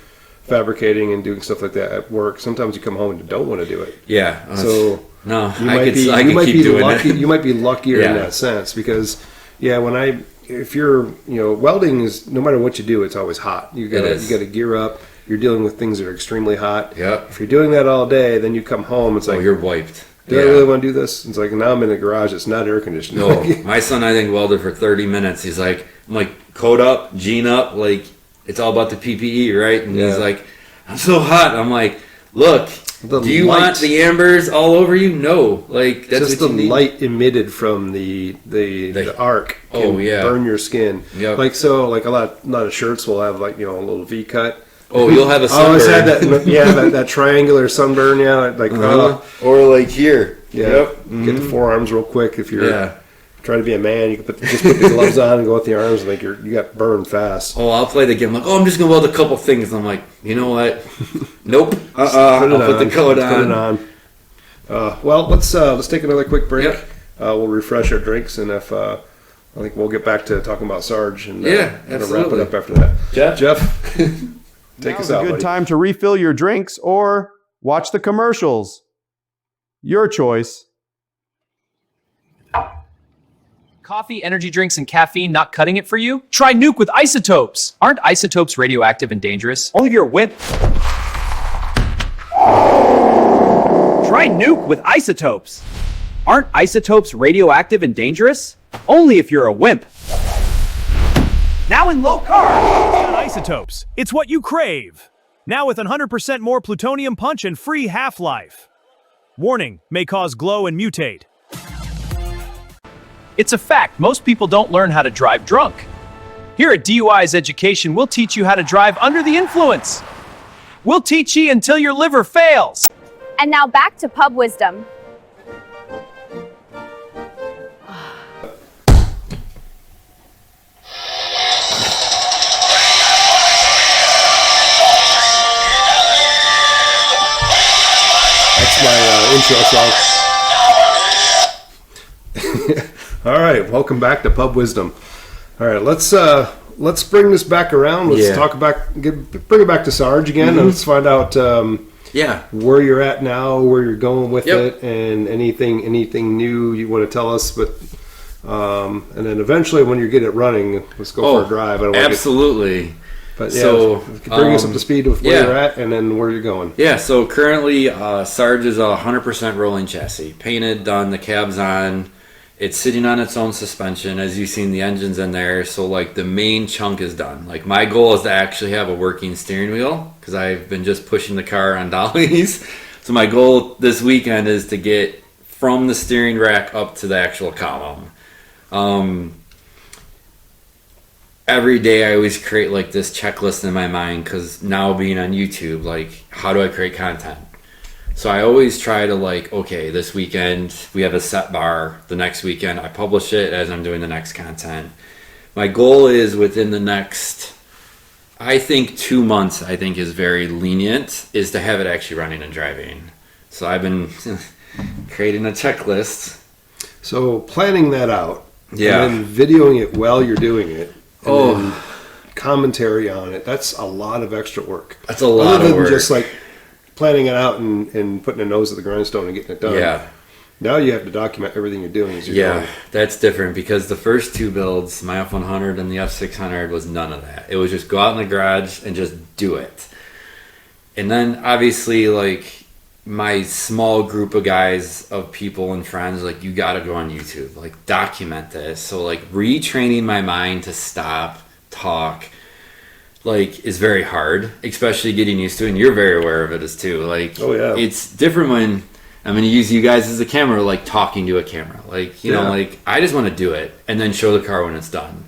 fabricating and doing stuff like that at work, sometimes you come home and you don't want to do it. Yeah. So no, I could keep doing it. You might be luckier in that sense because, if you're, welding is, no matter what you do, it's always hot. You got to gear up. You're dealing with things that are extremely hot. Yep. If you're doing that all day, then you come home, it's like, you're wiped. Do I really want to do this? It's like, now I'm in the garage. It's not air conditioned. No, my son, I think, welded for 30 minutes. He's like, I'm like, coat up, jean up, like, it's all about the PPE, right? And he's like, I'm so hot. I'm like, look, do you want the ambers all over you? No, like that's just what you the need. light emitted from the arc can burn your skin. Yep. Like so, like a lot of shirts will have like a little V cut. Oh, you'll have a sunburn. I always had that, that triangular sunburn, like or like here. Yeah, get the forearms real quick if you're. Yeah. try to be a man. You can just put the gloves on and go with the arms, and like you got burned fast. Oh, I'll play the game. Like, I'm just gonna weld a couple things. I'm like, you know what? Nope. I'll put the coat on. Put it on. Well, let's take another quick break. Yep. We'll refresh our drinks, and if I think we'll get back to talking about Sarge and yeah, wrap absolutely. it up after that. Jeff, take us Now's out. a good buddy. time to refill your drinks or watch the commercials. Your choice. Coffee, energy drinks, and caffeine not cutting it for you? Try Nuke with isotopes. Aren't isotopes radioactive and dangerous? Only if you're a wimp. Try Nuke with isotopes. Aren't isotopes radioactive and dangerous? Only if you're a wimp. Now in low carb. Isotopes. It's what you crave. Now with 100% more plutonium punch and free half-life. Warning, may cause glow and mutate. It's a fact, most people don't learn how to drive drunk. Here at DUI's Education, we'll teach you how to drive under the influence. We'll teach you until your liver fails. And now back to pub wisdom. That's my intro song. All right, welcome back to Pub Wisdom. All right, let's bring this back around. Let's talk about bring it back to Sarge again, and let's find out where you're at now, where you're going with it, and anything new you want to tell us. But and then eventually, when you get it running, let's go for a drive. I don't want Absolutely. But yeah, So, bring us up to speed with where you're at, and then where you're going. Yeah, so currently Sarge is a 100% rolling chassis. Painted, done, the cab's on. It's sitting on its own suspension. As you've seen, the engine's in there. So, like, the main chunk is done. Like, my goal is to actually have a working steering wheel because I've been just pushing the car on dollies. So my goal this weekend is to get from the steering rack up to the actual column. Every day I always create like this checklist in my mind because now being on YouTube, like, how do I create content? So I always try to like, okay, this weekend we have a set bar. The next weekend I publish it as I'm doing the next content. My goal is within the next, I think 2 months, I think is very lenient, is to have it actually running and driving. So I've been creating a checklist. So planning that out, Yeah. and then videoing it while you're doing it, and then commentary on it. That's a lot of extra work. That's a lot Other of than work. just like planning it out and putting a nose at the grindstone and getting it done. Yeah. Now you have to document everything you're doing as you're Yeah, going. that's different because the first two builds, my F100 and the F600, was none of that. It was just go out in the garage and just do it. And then obviously, like, my small group of guys, of people and friends, like, you gotta go on YouTube, like, document this. So, like, retraining my mind to stop, talk, like, is very hard, especially getting used to it. And you're very aware of it as too. Like, Oh, yeah. it's different when I'm going to use you guys as a camera, like talking to a camera. Like, you know, Yeah. like, I just want to do it and then show the car when it's done.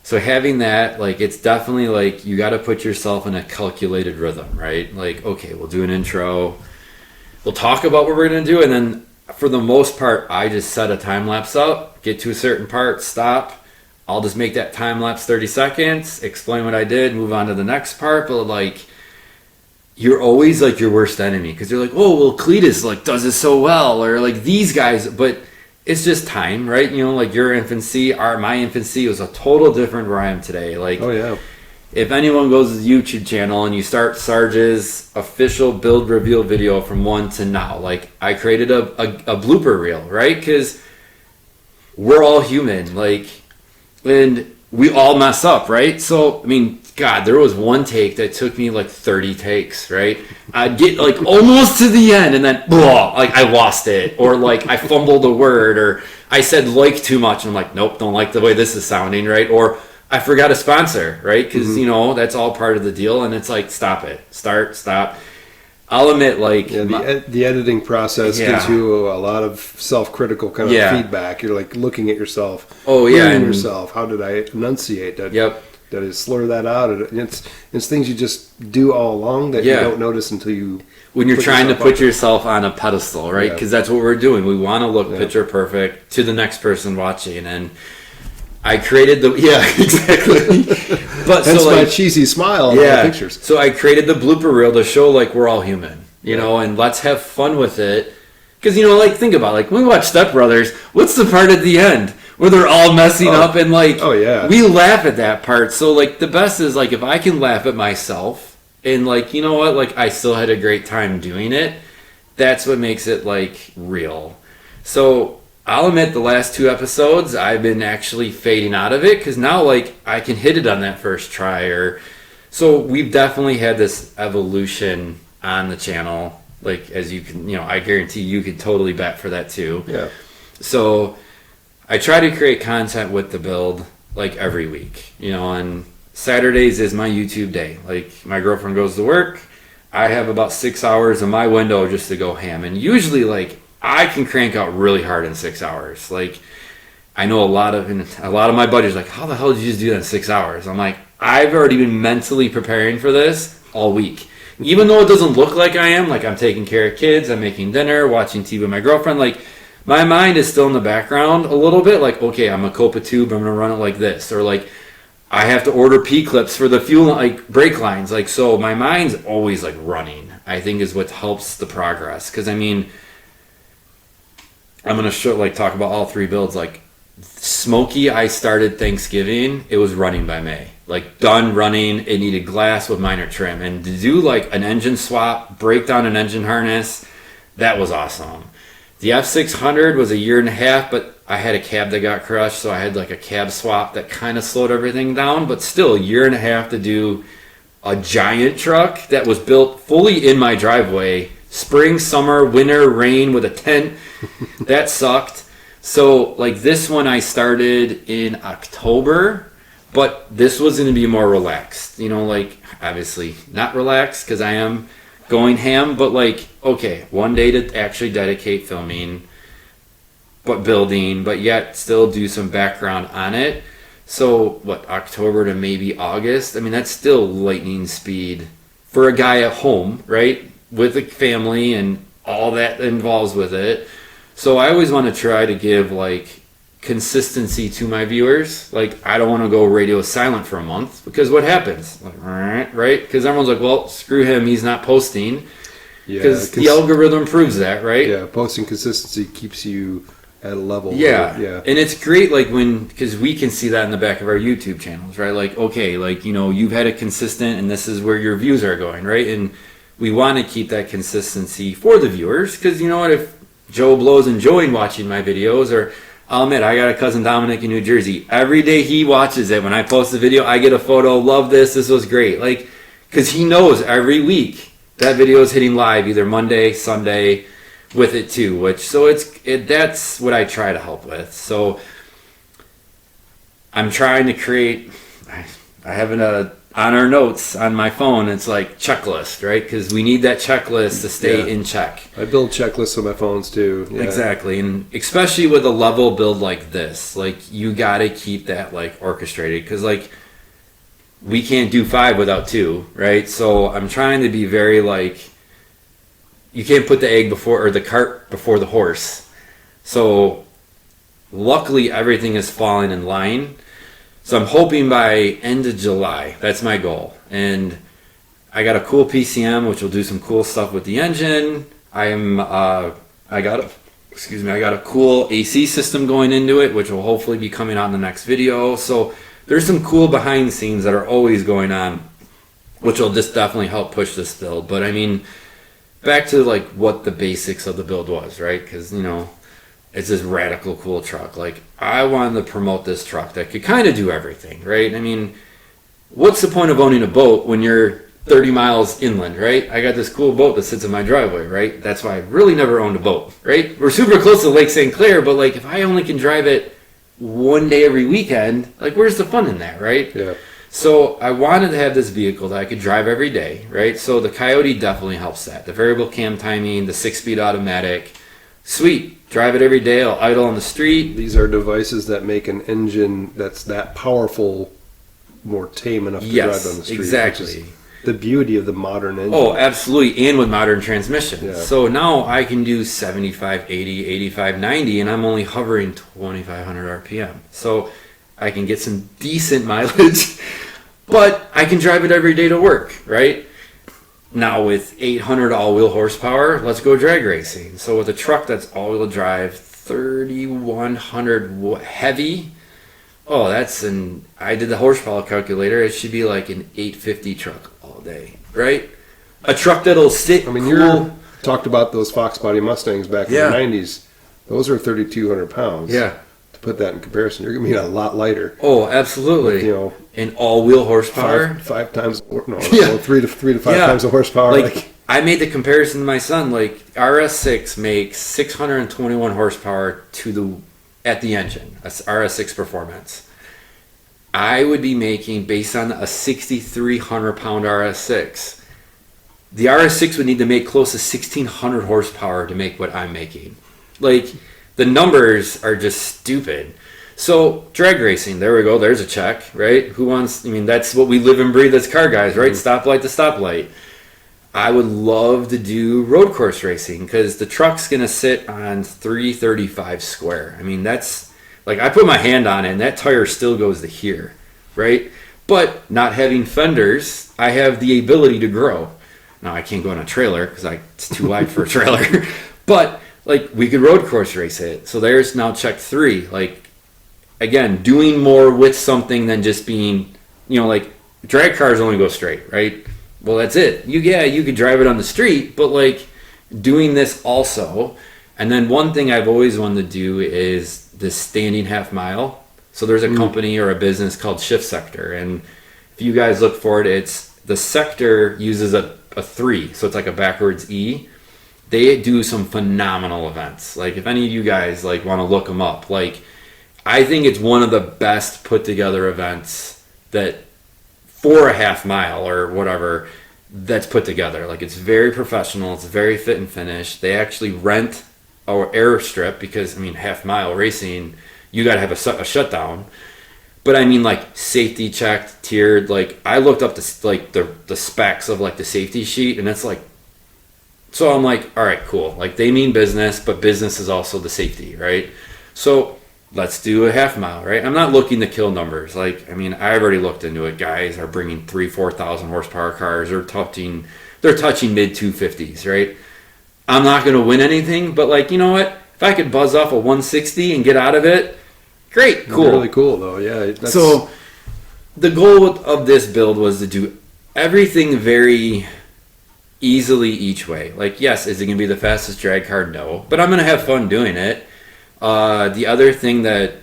So having that, like, it's definitely like you got to put yourself in a calculated rhythm, right? Like, okay, we'll do an intro. We'll talk about what we're going to do. And then for the most part, I just set a time lapse up, get to a certain part, stop. I'll just make that time lapse 30 seconds, explain what I did, move on to the next part. But like, you're always like your worst enemy because you're like, oh, well, Cletus like does this so well, or like these guys, but it's just time, right? You know, like your infancy, my infancy was a total different where I am today. Like, Oh, yeah. if anyone goes to the YouTube channel and you start Sarge's official build reveal video from 1 to now, like, I created a blooper reel, right? Because we're all human, like, and we all mess up, right? So, I mean, God, there was one take that took me like 30 takes, right? I'd get like almost to the end and then, blah, like, I lost it. Or like I fumbled a word, or I said like too much and I'm like, nope, don't like the way this is sounding, right? Or I forgot a sponsor, right? Because, you know, that's all part of the deal. And it's like, stop it, start, stop. I'll admit, like, Yeah, the editing process Yeah. gives you a lot of self-critical kind of Yeah. feedback. You're like looking at yourself. Oh, yeah, learning and- yourself. How did I enunciate that? Yep. Did I slur that out? And it's things you just do all along that you Yeah. don't notice until you When you're trying to yourself put up. yourself on a pedestal, right? Yeah. Because that's what we're doing. We want to look Yeah. picture perfect to the next person watching. And I created the exactly. But Hence so my like cheesy smile in all the pictures. so I created the blooper reel to show like we're all human, you know, and let's have fun with it. Because like think about like when we watch Step Brothers, what's the part at the end where they're all messing up and like Oh, yeah. we laugh at that part. So like the best is like if I can laugh at myself and like you know what, like I still had a great time doing it. That's what makes it like real. So I'll admit the last 2 episodes I've been actually fading out of it because now like I can hit it on that first try. Or so we've definitely had this evolution on the channel. Like as you can, I guarantee you could totally bet for that too. Yeah. So I try to create content with the build like every week, and Saturdays is my YouTube day. Like my girlfriend goes to work. I have about 6 hours in my window just to go ham. And usually like I can crank out really hard in 6 hours. Like I know a lot of my buddies are like, how the hell did you just do that in 6 hours? I'm like, I've already been mentally preparing for this all week. Even though it doesn't look like I am, like I'm taking care of kids, I'm making dinner, watching TV with my girlfriend, like my mind is still in the background a little bit. Like, okay, I'm a Copa tube, I'm gonna run it like this. Or like I have to order P-clips for the fuel, like brake lines. Like, so my mind's always like running, I think is what helps the progress. Cause I mean, I'm gonna talk about all 3 builds. Like Smoky, I started Thanksgiving, it was running by May. Like done running, it needed glass with minor trim. And to do like an engine swap, break down an engine harness, that was awesome. The F600 was 1.5 years, but I had a cab that got crushed, so I had like a cab swap that kind of slowed everything down. But still, 1.5 years to do a giant truck that was built fully in my driveway. Spring, summer, winter, rain with a tent. That sucked. So like this one I started in October, but this was going to be more relaxed. Like obviously not relaxed because I am going ham, but like, okay, one day to actually dedicate filming, but building, but yet still do some background on it. So October to maybe August? I mean, that's still lightning speed for a guy at home, right? With a family and all that involves with it. So I always want to try to give like consistency to my viewers. Like I don't want to go radio silent for a month because what happens? Like, right? Because everyone's like, well, screw him, he's not posting. Because the algorithm proves that, right? Yeah, posting consistency keeps you at a level. Yeah, yeah. And it's great, like because we can see that in the back of our YouTube channels, right? Like, okay, like you've had it consistent, and this is where your views are going, right? And we want to keep that consistency for the viewers, because you know what? If Joe Blow's enjoying watching my videos, or I'll admit, I got a cousin Dominic in New Jersey. Every day he watches it. When I post a video, I get a photo. Love this. This was great. Like, because he knows every week that video is hitting live, either Monday, Sunday, with it too. That's what I try to help with. So I'm trying to create. I have on our notes on my phone, it's like checklist, right? Because we need that checklist to stay in check. I build checklists on my phones too. Yeah. Exactly. And especially with a level build like this, like you got to keep that like orchestrated, because like we can't do 5 without 2, right? So I'm trying to be very like, you can't put the egg before, or the cart before the horse. So luckily everything is falling in line. So I'm hoping by end of July, that's my goal. And I got a cool PCM, which will do some cool stuff with the engine. I got a cool AC system going into it, which will hopefully be coming out in the next video. So there's some cool behind the scenes that are always going on, which will just definitely help push this build. But I mean, back to like what the basics of the build was, right? Because, it's this radical cool truck. Like, I wanted to promote this truck that could kind of do everything, right? I mean, what's the point of owning a boat when you're 30 miles inland, right? I got this cool boat that sits in my driveway, right? That's why I really never owned a boat, right? We're super close to Lake St. Clair, but like if I only can drive it one day every weekend, like where's the fun in that, right? Yeah. So I wanted to have this vehicle that I could drive every day, right? So the Coyote definitely helps that. The variable cam timing, the 6-speed automatic, sweet. Drive it every day. I'll idle on the street. These are devices that make an engine that's that powerful more tame enough to drive down the street. Exactly. Which is the beauty of the modern engine. Oh, absolutely. And with modern transmission. Yeah. So now I can do 75, 80, 85, 90, and I'm only hovering 2,500 RPM. So I can get some decent mileage, but I can drive it every day to work, right? Now with 800 all-wheel horsepower, let's go drag racing. So with a truck that's all-wheel drive, 3,100 heavy, I did the horsepower calculator, it should be like an 850 truck all day, right? A truck that'll sit you talked about those Fox body Mustangs back in the 90s. Those are 3,200 pounds. Yeah. To put that in comparison, you're going to be a lot lighter. Oh, absolutely. With, an all-wheel horsepower. Five times, three to five times the horsepower. Like, I made the comparison to my son. Like, RS6 makes 621 horsepower at the engine. That's RS6 performance. I would be making, based on a 6,300 pound RS6, the RS6 would need to make close to 1,600 horsepower to make what I'm making. Like, the numbers are just stupid. So, drag racing, there we go, there's a check, right? That's what we live and breathe as car guys, right? Stoplight to stoplight. I would love to do road course racing because the truck's going to sit on 335 square. That's, like, I put my hand on it and that tire still goes to here, right? But not having fenders, I have the ability to grow. Now, I can't go on a trailer because it's too wide for a trailer. But, like, we could road course race it. So there's now check 3. Like, again, doing more with something than just being, like, drag cars only go straight, right? Well, that's it. You could drive it on the street, but, like, doing this also. And then one thing I've always wanted to do is this standing half mile. So there's a company or a business called Shift Sector. And if you guys look for it, the sector uses a 3. So it's like a backwards E. They do some phenomenal events. Like, if any of you guys, like, want to look them up, like, I think it's one of the best put together events that for a half mile or whatever that's put together. Like, it's very professional. It's very fit and finish. They actually rent our airstrip because, half mile racing, you got to have a shutdown. But like, safety checked, tiered. Like, I looked up the specs of, like, the safety sheet, and it's like, so I'm like, all right, cool. Like, they mean business, but business is also the safety, right? So let's do a half mile, right? I'm not looking to kill numbers. Like, I've already looked into it. Guys are bringing 4,000 horsepower cars. They're touching mid 250s, right? I'm not going to win anything, but, like, you know what? If I could buzz off a 160 and get out of it, great, cool. Really cool, though. Yeah. So the goal of this build was to do everything very easily each way. Like, yes, is it going to be the fastest drag car? No. But I'm going to have fun doing it. The other thing that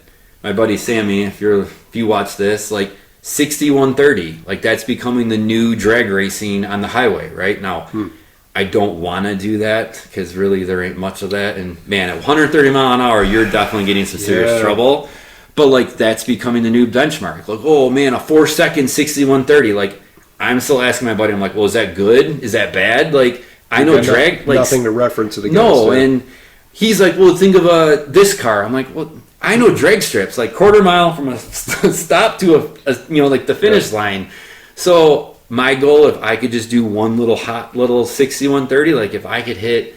my buddy Sammy, if you watch this, like, 6130, like, that's becoming the new drag racing on the highway right now. I don't want to do that because really there ain't much of that. And man, at 130 mile an hour, you're definitely getting some serious trouble. But, like, that's becoming the new benchmark. Like, oh man, a 4-second 6130. Like, I'm still asking my buddy, I'm like, well, is that good? Is that bad? Like, I know drag, like, nothing to reference it against. No, and he's like, well, think of this car. I'm like, well, I know drag strips, like, quarter mile from a stop to like the finish line. So my goal, if I could just do one little hot little 6130, like, if I could hit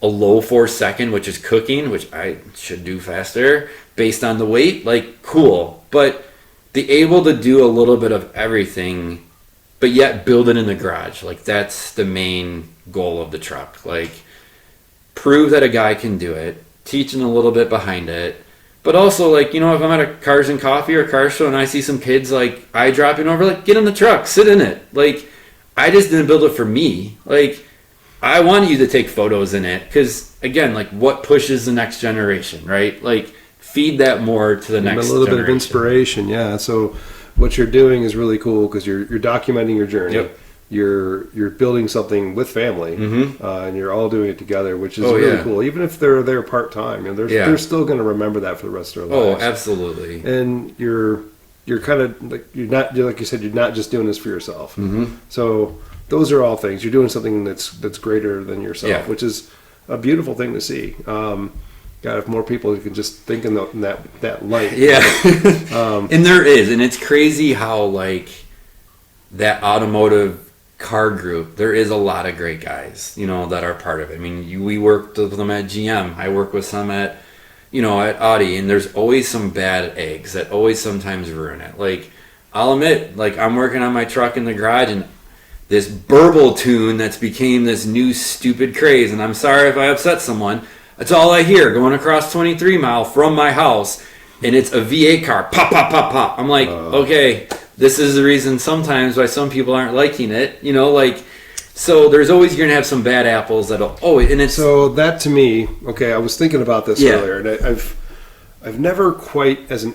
a low 4-second, which is cooking, which I should do faster based on the weight, like, cool. But the able to do a little bit of everything, but yet build it in the garage, like, that's the main goal of the truck. Like, prove that a guy can do it, teaching a little bit behind it, but also, like, if I'm at a Cars and Coffee or car show and I see some kids, like, eye dropping over, like, get in the truck, sit in it. Like, I just didn't build it for me. Like, I want you to take photos in it because, again, like, what pushes the next generation, right? Like, feed that more to the next generation. A little bit of inspiration, yeah. So what you're doing is really cool because you're documenting your journey. Yep. You're building something with family, and you're all doing it together, which is really cool. Even if they're there part time, they're still going to remember that for the rest of their lives. Oh, absolutely. And you're kind of like, you're not, like you said, you're not just doing this for yourself. So those are all things. You're doing something that's greater than yourself, which is a beautiful thing to see. God, if more people could just think in that light. Yeah. And there is, and it's crazy how like that automotive car group, there is a lot of great guys, that are part of it. I mean, we worked with them at GM. I work with some at Audi, and there's always some bad eggs that always sometimes ruin it. Like, I'll admit, like, I'm working on my truck in the garage, and this burble tune that's became this new stupid craze, and I'm sorry if I upset someone, that's all I hear going across 23 Mile from my house, and it's a V8 car, pop, pop, pop, pop. I'm like, okay, this is the reason sometimes why some people aren't liking it, so there's always going to have some bad apples that'll always, and it's... So that to me, okay, I was thinking about this earlier, and I've never quite, as a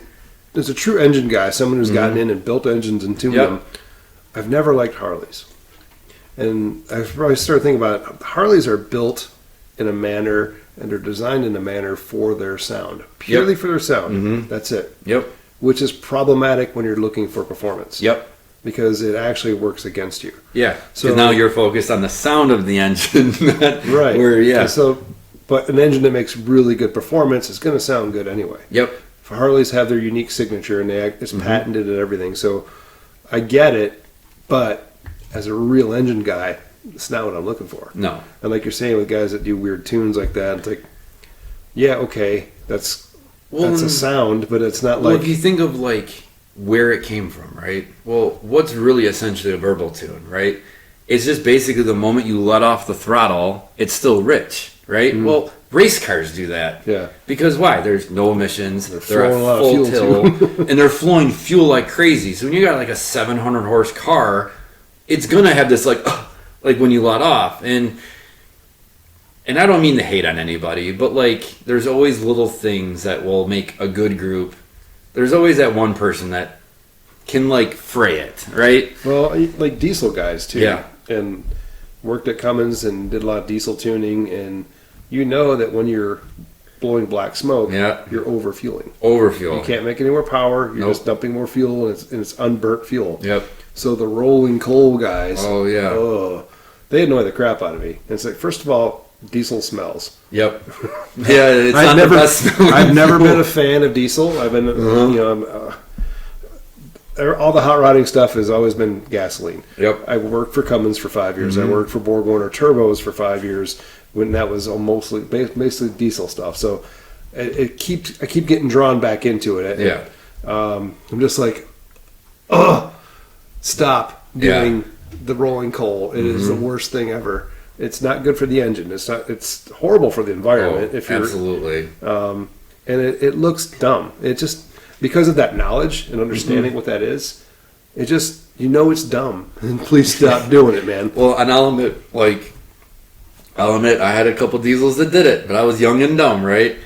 true engine guy, someone who's gotten in and built engines and tuned them, I've never liked Harleys. And I probably started thinking about it. Harleys are built in a manner and they're designed in a manner for their sound, purely for their sound. That's it. Yep. Which is problematic when you're looking for performance. Yep. Because it actually works against you. Yeah. So now you're focused on the sound of the engine, right? Where, And so, but an engine that makes really good performance is going to sound good anyway. Yep. Harleys have their unique signature and it's patented and everything. So I get it, but as a real engine guy, it's not what I'm looking for. No. And like you're saying with guys that do weird tunes like that, it's like, yeah, okay, that's a sound, but it's not like... Well, if you think of like where it came from, right? Well, what's really essentially a verbal tune, right? It's just basically the moment you let off the throttle, it's still rich, right? Well, race cars do that. Yeah. Because why? There's no emissions. They're at flowing a lot of full fuel, tilt, and they're flowing fuel like crazy. So when you got like a 700 horse car, it's gonna have this like when you let off, and I don't mean to hate on anybody, but like there's always little things that will make a good group. There's always that one person that can like fray it, right? Well, like diesel guys too. Yeah. And worked at Cummins and did a lot of diesel tuning, and that when you're blowing black smoke, you're overfueling. Overfuel. You can't make any more power. You're just dumping more fuel, and it's unburnt fuel. Yep. So the rolling coal guys, they annoy the crap out of me. And it's like, first of all, diesel smells. Yep. Yeah, it's not the best smelling. I've never been a fan of diesel. I've been, all the hot rodding stuff has always been gasoline. Yep. I worked for Cummins for 5 years. I worked for BorgWarner Turbos for 5 years when that was mostly basically diesel stuff. So I keep getting drawn back into it. Yeah. I'm just like, stop doing the rolling coal. It is the worst thing ever. It's not good for the engine. It's horrible for the environment. Absolutely. And it looks dumb. It just, because of that knowledge and understanding what that is, it just, it's dumb. And please stop doing it, man. Well, and I'll admit I had a couple diesels that did it, but I was young and dumb, right?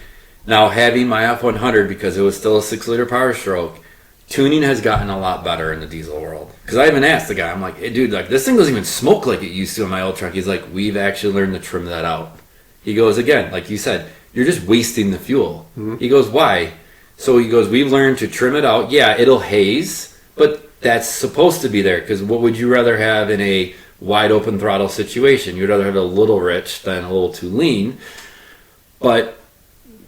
Now, having my F100, because it was still a 6-liter Power Stroke, tuning has gotten a lot better in the diesel world. Because I even asked the guy, I'm like, hey, dude, like this thing doesn't even smoke like it used to in my old truck. He's like, we've actually learned to trim that out. He goes, again, like you said, you're just wasting the fuel. He goes, why? So he goes, we've learned to trim it out. Yeah, it'll haze, but that's supposed to be there. Because what would you rather have in a wide open throttle situation? You'd rather have a little rich than a little too lean. But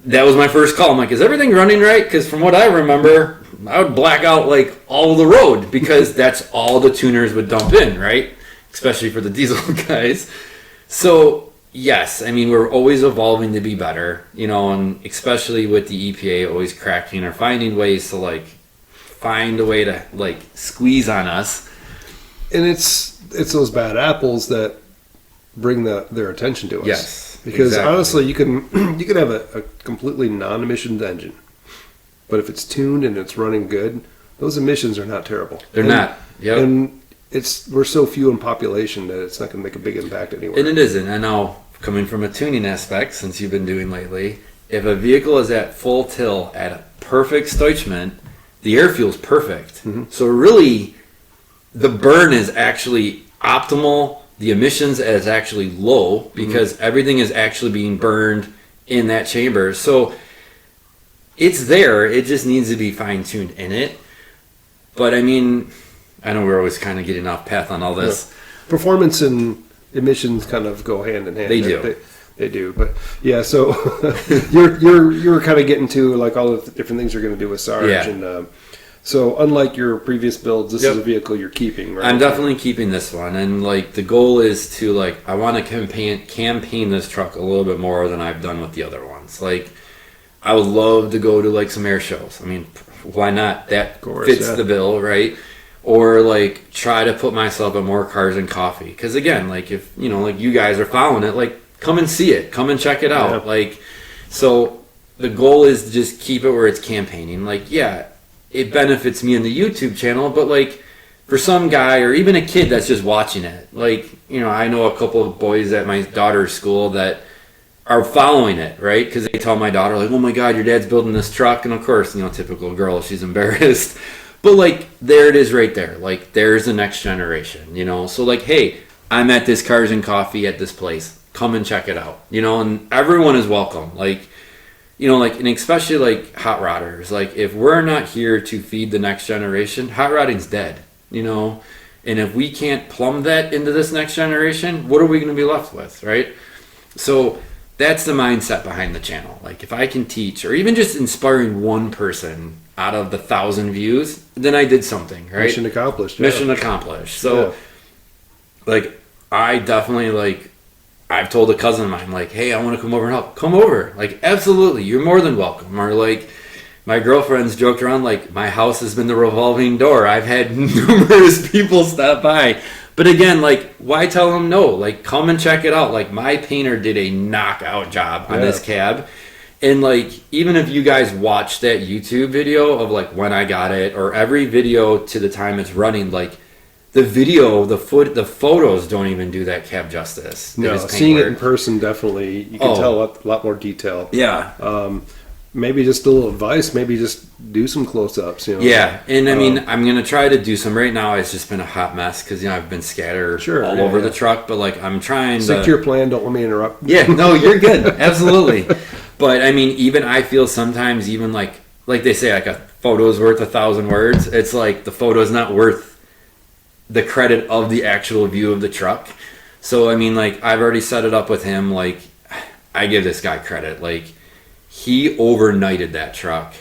that was my first call. I'm like, is everything running right? Because from what I remember, I would black out like all of the road because that's all the tuners would dump in, right? Especially for the diesel guys. So yes, I mean, we're always evolving to be better, and especially with the EPA always cracking or finding ways to like find a way to like squeeze on us. And it's those bad apples that bring their attention to us. Yes, because honestly, you can have a completely non-emissioned engine, but if it's tuned and it's running good, those emissions are not terrible. They're not. Yep. And we're so few in population that it's not going to make a big impact anywhere. And it isn't. And now, coming from a tuning aspect, since you've been doing lately, if a vehicle is at full tilt at a perfect Steuchment, the air fuel's perfect. So really, the burn is actually optimal. The emissions is actually low because everything is actually being burned in that chamber. So it's there. It just needs to be fine-tuned in it. But I mean, I know we're always kind of getting off path on all this. Performance and emissions kind of go hand in hand. They do. They do, but yeah. So you're kind of getting to like all the different things you're going to do with Sarge, Yeah. and so unlike your previous builds, this Yep. is a vehicle you're keeping, right? I'm definitely keeping this one, and like the goal is to like I want to campaign this truck a little bit more than I've done with the other ones. Like I would love to go to like some air shows. I mean, why not? That course, fits yeah. the bill, right? Or like try to put myself at more cars and coffee, because again, like if you know, like you guys are following it, like come and see it, come and check it out. Yeah. Like, so the goal is to just keep it where it's campaigning. Like, yeah, it benefits me in the YouTube channel, but like for some guy or even a kid that's just watching it, like, you know, I know a couple of boys at my daughter's school that are following it, right? Because they tell my daughter, like, oh my God, your dad's building this truck. And of course, you know, typical girl, she's embarrassed. But like, there it is right there. Like, there's the next generation, you know? So like, hey, I'm at this Cars and Coffee at this place. Come and check it out, you know? And everyone is welcome. Like, you know, like, and especially like hot rodders. Like, if we're not here to feed the next generation, hot rodding's dead, you know? And if we can't plumb that into this next generation, what are we going to be left with, right? So that's the mindset behind the channel. Like, if I can teach or even just inspiring one person out of the 1,000 views, then I did something, right? Mission accomplished. Yeah. Mission accomplished. So, like, I definitely, like, I've told a cousin of mine, like, hey, I want to come over and help. Come over. Like, absolutely. You're more than welcome. Or, like, my girlfriend's joked around, like, my house has been the revolving door. I've had numerous people stop by. But again, like, why tell them no? Like, come and check it out. Like, my painter did a knockout job on this cab. And, like, even if you guys watch that YouTube video of, like, when I got it, or every video to the time it's running, like, the video, the photos don't even do that cab justice. No, seeing it in person, definitely, you can tell a lot more detail. Yeah. Maybe just a little advice, maybe just do some close-ups, you know. Yeah, and I mean, I'm going to try to do some right now. It's just been a hot mess because, you know, I've been scattered all over the truck, but, like, I'm trying Stick to your plan, don't let me interrupt. Yeah, no, you're good. Absolutely. But, I mean, even I feel sometimes even, like they say, like, a photo's worth 1,000 words. It's like the photo's not worth the credit of the actual view of the truck. So, I mean, like, I've already set it up with him. Like, I give this guy credit. Like, he overnighted that truck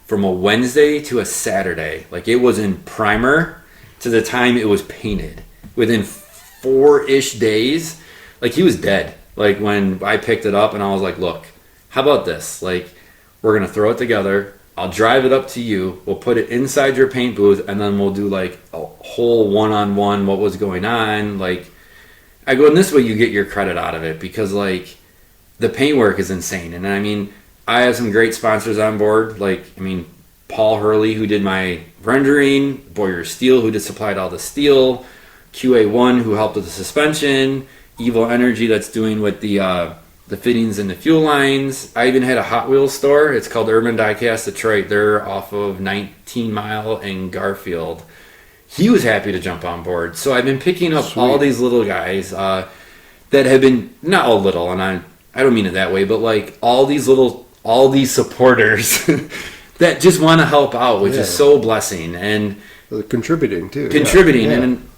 from a Wednesday to a Saturday. Like, it was in primer to the time it was painted. Within 4-ish days, like, he was dead. Like, when I picked it up and I was like, look, how about this? Like, we're going to throw it together. I'll drive it up to you. We'll put it inside your paint booth, and then we'll do, like, a whole one-on-one what was going on. Like, I go, and this way you get your credit out of it because, like, the paint work is insane. And, I mean, I have some great sponsors on board. Like, I mean, Paul Hurley, who did my rendering, Boyer Steel, who just supplied all the steel, QA1, who helped with the suspension, Evil Energy, that's doing with the fittings and the fuel lines. I even had a Hot Wheels store. It's called Urban Diecast Detroit. They're off of 19 Mile and Garfield. He was happy to jump on board. So I've been picking up all these little guys that have been, not all little, and I don't mean it that way, but like all these supporters that just want to help out, which is so blessing. And contributing too. And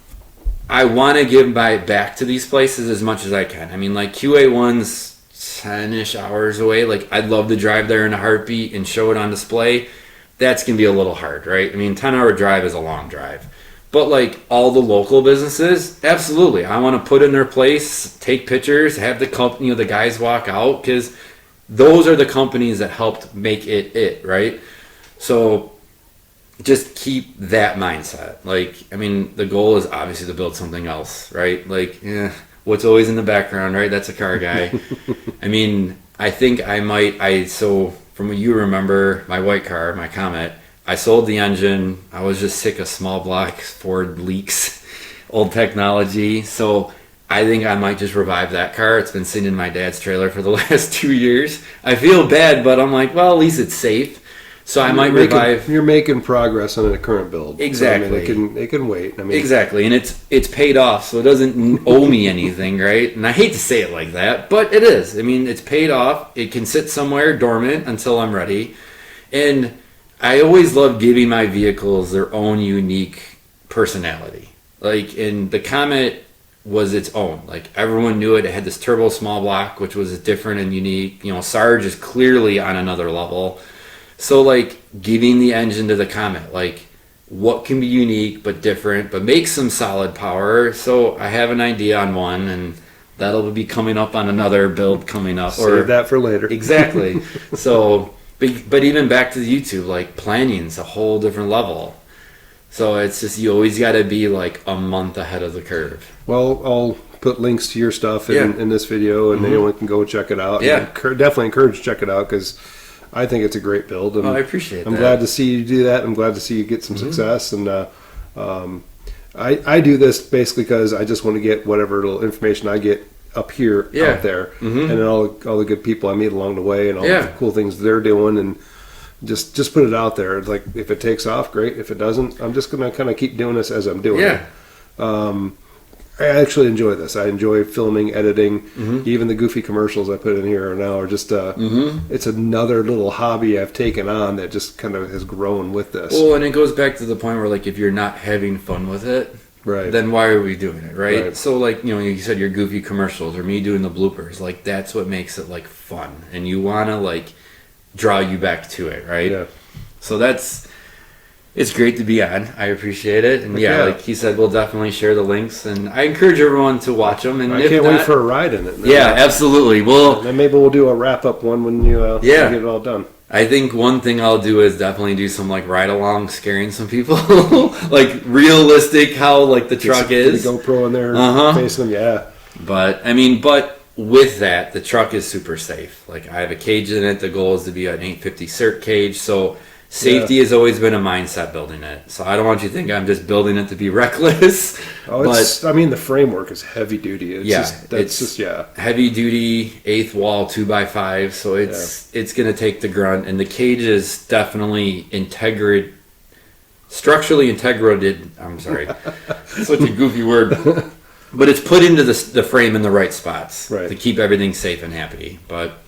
I want to give back to these places as much as I can. I mean, like, QA1's 10-ish hours away. Like, I'd love to drive there in a heartbeat and show it on display. That's going to be a little hard, right? I mean, 10-hour drive is a long drive. But, like, all the local businesses, absolutely. I want to put in their place, take pictures, have the company, the guys walk out, because those are the companies that helped make it, right? So just keep that mindset. Like, I mean, the goal is obviously to build something else, right? Like, what's always in the background, right? That's a car guy. I mean, I think so from what you remember, my white car, my Comet, I sold the engine. I was just sick of small block Ford leaks, old technology. So I think I might just revive that car. It's been sitting in my dad's trailer for the last 2 years. I feel bad, but I'm like, well, at least it's safe. So I might revive. You're making progress on a current build. Exactly. So, I mean, it can wait. I mean, exactly, and it's paid off, so it doesn't owe me anything, right? And I hate to say it like that, but it is. I mean, it's paid off. It can sit somewhere dormant until I'm ready. And I always love giving my vehicles their own unique personality. Like in the Comet, was its own. Like everyone knew it. It had this turbo small block, which was different and unique. You know, Sarge is clearly on another level. So like giving the engine to the Comet, like what can be unique but different, but make some solid power. So I have an idea on one, and that'll be coming up on another build coming up. Save that for later. Exactly. So, but even back to the YouTube, like planning's a whole different level. So it's just, you always got to be like a month ahead of the curve. Well, I'll put links to your stuff in this video, and anyone can go check it out. Yeah. And definitely encourage to check it out, because I think it's a great build. And I appreciate that. I'm glad to see you do that. I'm glad to see you get some success. And I do this basically because I just want to get whatever little information I get up here out there, and then all the good people I meet along the way, and all the cool things they're doing, and just put it out there. It's like, if it takes off, great. If it doesn't, I'm just gonna kind of keep doing this as I'm doing it. I actually enjoy this. I enjoy filming, editing. Even the goofy commercials I put in here now are just it's another little hobby I've taken on that just kind of has grown with this. Well, and it goes back to the point where, like, if you're not having fun with it, Right. then why are we doing it, right? So, like, you know, you said your goofy commercials, or me doing the bloopers, like, that's what makes it, like, fun. And you want to, like, draw you back to it, right? Yeah. So it's great to be on. I appreciate it. And like he said, we'll definitely share the links. And I encourage everyone to watch them. And I can't wait for a ride in it. Absolutely. Well, then maybe we'll do a wrap-up one when you get it all done. I think one thing I'll do is definitely do some like ride-along scaring some people. Like realistic how like the truck is. Get a GoPro in there facing them, But, I mean, with that, the truck is super safe. Like, I have a cage in it. The goal is to be an 850 cert cage. So safety has always been a mindset building it. So I don't want you to think I'm just building it to be reckless. I mean, the framework is heavy duty. It's heavy duty, 8th wall 2x5. So it's going to take the grunt. And the cage is definitely structurally integrated. I'm sorry. Such a goofy word. But it's put into the frame in the right spots to keep everything safe and happy. But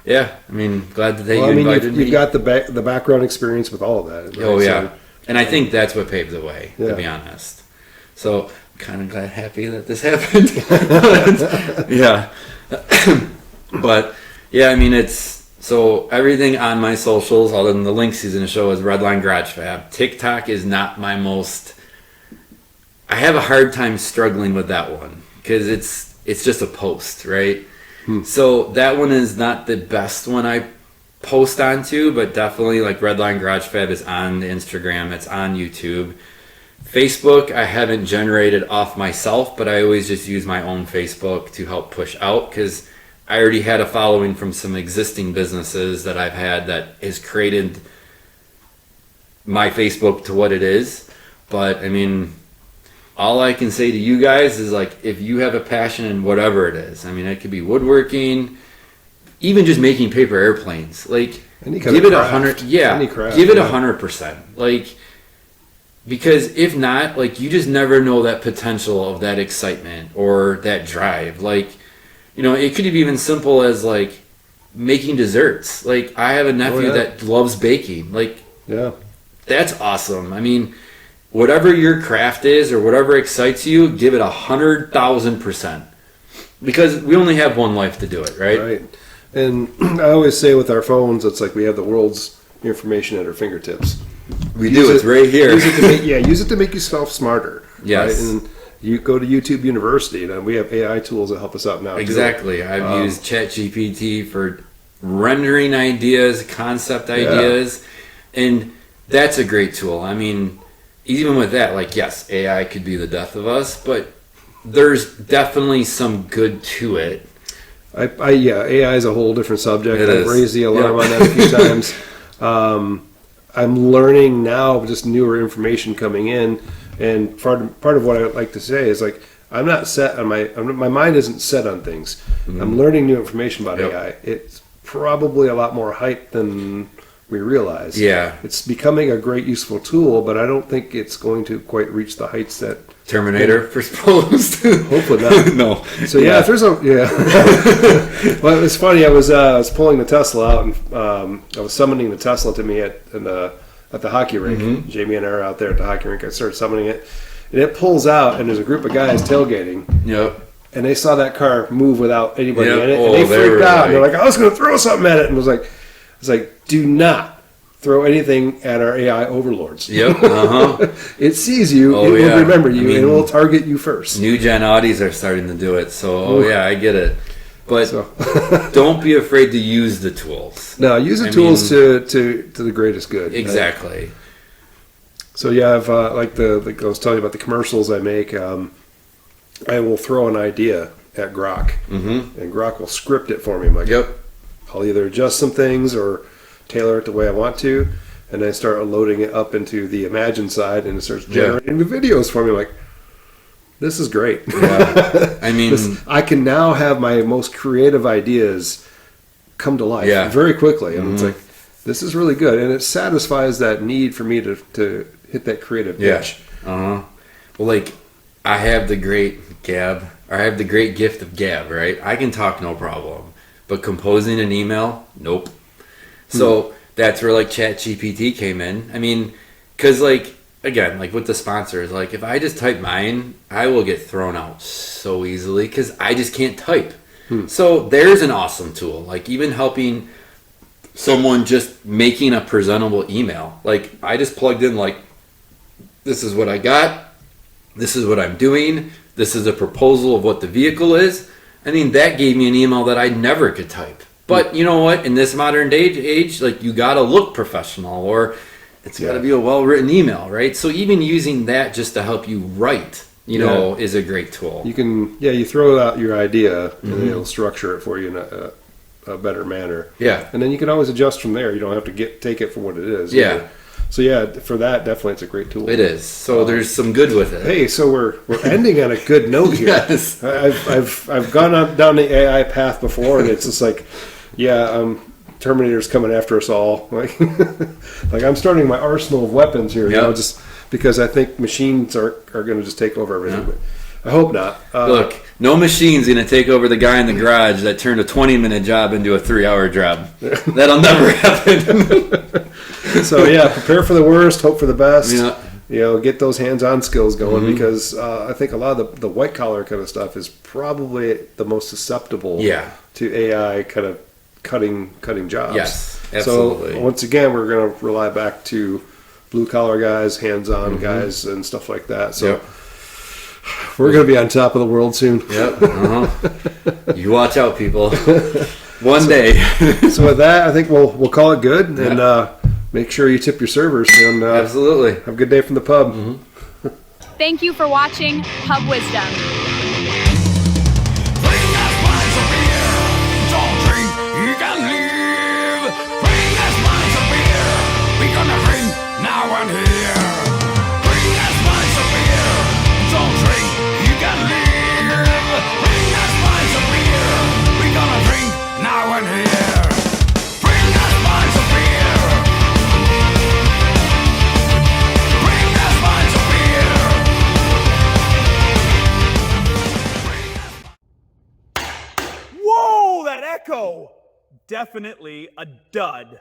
yeah, I mean, glad that you invited me. You've got the background experience with all of that. Right? Oh yeah, and I think that's what paved the way, to be honest. So I'm kind of happy that this happened. But yeah, I mean, so everything on my socials, other than the links he's going to show, is Redline Garage Fab. TikTok is not my most. I have a hard time struggling with that one because it's just a post, right? So that one is not the best one I post onto, but definitely like Redline Garage Fab is on the Instagram, it's on YouTube. Facebook I haven't generated off myself, but I always just use my own Facebook to help push out, because I already had a following from some existing businesses that I've had that has created my Facebook to what it is. But I mean, all I can say to you guys is, like, if you have a passion in whatever it is, I mean, it could be woodworking, even just making paper airplanes, like, give it 100. Yeah, give it 100%. Like, because if not, like, you just never know that potential of that excitement or that drive. Like, you know, it could be even simple as like making desserts. Like, I have a nephew that loves baking. Like, that's awesome. I mean, whatever your craft is or whatever excites you, give it 100,000%, because we only have one life to do it, right? Right. And I always say with our phones, it's like we have the world's information at our fingertips. We do. It's right here. Use it to make yourself smarter. Yes. Right? And you go to YouTube University, and we have AI tools that help us out now. Exactly. I've used ChatGPT for rendering ideas, concept ideas, and that's a great tool. I mean, even with that, like, yes, AI could be the death of us, but there's definitely some good to it. AI is a whole different subject. I've raised the alarm on that a few times. I'm learning now, just newer information coming in, and part of what I like to say is, like, I'm not set on my mind isn't set on things. I'm learning new information about AI. It's probably a lot more hype than we realize. Yeah. It's becoming a great useful tool, but I don't think it's going to quite reach the heights that Terminator proposed. Hopefully not. No. So if there's well, it was funny. I was pulling the Tesla out, and I was summoning the Tesla to me at the hockey rink. Jami and I are out there at the hockey rink. I started summoning it, and it pulls out, and there's a group of guys tailgating, Yep. and they saw that car move without anybody Yep. in it, Oh, and they they were freaked out. And they're like- like, I was going to throw something at it, and I was like, do not throw anything at our AI overlords. Yep. Uh-huh. It sees you, Oh, it yeah. will remember you, I mean, and it will target you first. New gen Audis are starting to do it. So, yeah, I get it. But So- don't be afraid to use the tools. No, use the tools to the greatest good. Exactly. So yeah, I've like I was telling you about the commercials I make. I will throw an idea at Grok, and Grok will script it for me. I'm like, Yep. I'll either adjust some things or tailor it the way I want to, and then I start loading it up into the Imagine side, and it starts generating the videos for me. I'm like, this is great. Yeah. I mean, I can now have my most creative ideas come to life very quickly, and it's like, this is really good, and it satisfies that need for me to hit that creative itch. Well, like, I have the great Gab, or I have the great gift of Gab, right? I can talk no problem, but composing an email, nope. So that's where like ChatGPT came in. I mean, because like, again, like with the sponsors, like if I just type mine, I will get thrown out so easily because I just can't type. So there's an awesome tool, like even helping someone just making a presentable email. Like I just plugged in like, this is what I got, this is what I'm doing, this is a proposal of what the vehicle is. I mean, that gave me an email that I never could type. But you know what? In this modern age, like you gotta look professional, or it's gotta be a well-written email, right? So even using that just to help you write, you know, is a great tool. You can, you throw out your idea, and then it'll structure it for you in a better manner. Yeah. And then you can always adjust from there. You don't have to take it for what it is. Yeah. So yeah, for that, definitely it's a great tool. It is. So there's some good with it. Hey, so we're ending on a good note here. Yes. I've gone down the AI path before, and it's just like, Terminator's coming after us all. Like, like I'm starting my arsenal of weapons here, you know, just because I think machines are going to just take over everything. But I hope not. Look, no machine's going to take over the guy in the garage that turned a 20-minute job into a 3-hour job. That'll never happen. So yeah, prepare for the worst, hope for the best. Yeah. You know, get those hands-on skills going, because I think a lot of the white-collar kind of stuff is probably the most susceptible to AI kind of cutting jobs. Yes, absolutely. So once again, we're going to rely back to blue-collar guys, hands-on guys, and stuff like that. So we're going to be on top of the world soon. Yep. You watch out, people. One day. So with that, I think we'll call it good, and make sure you tip your servers. And absolutely. Have a good day from the pub. Thank you for watching Pub Wisdom. Whoa, that echo! Definitely a dud.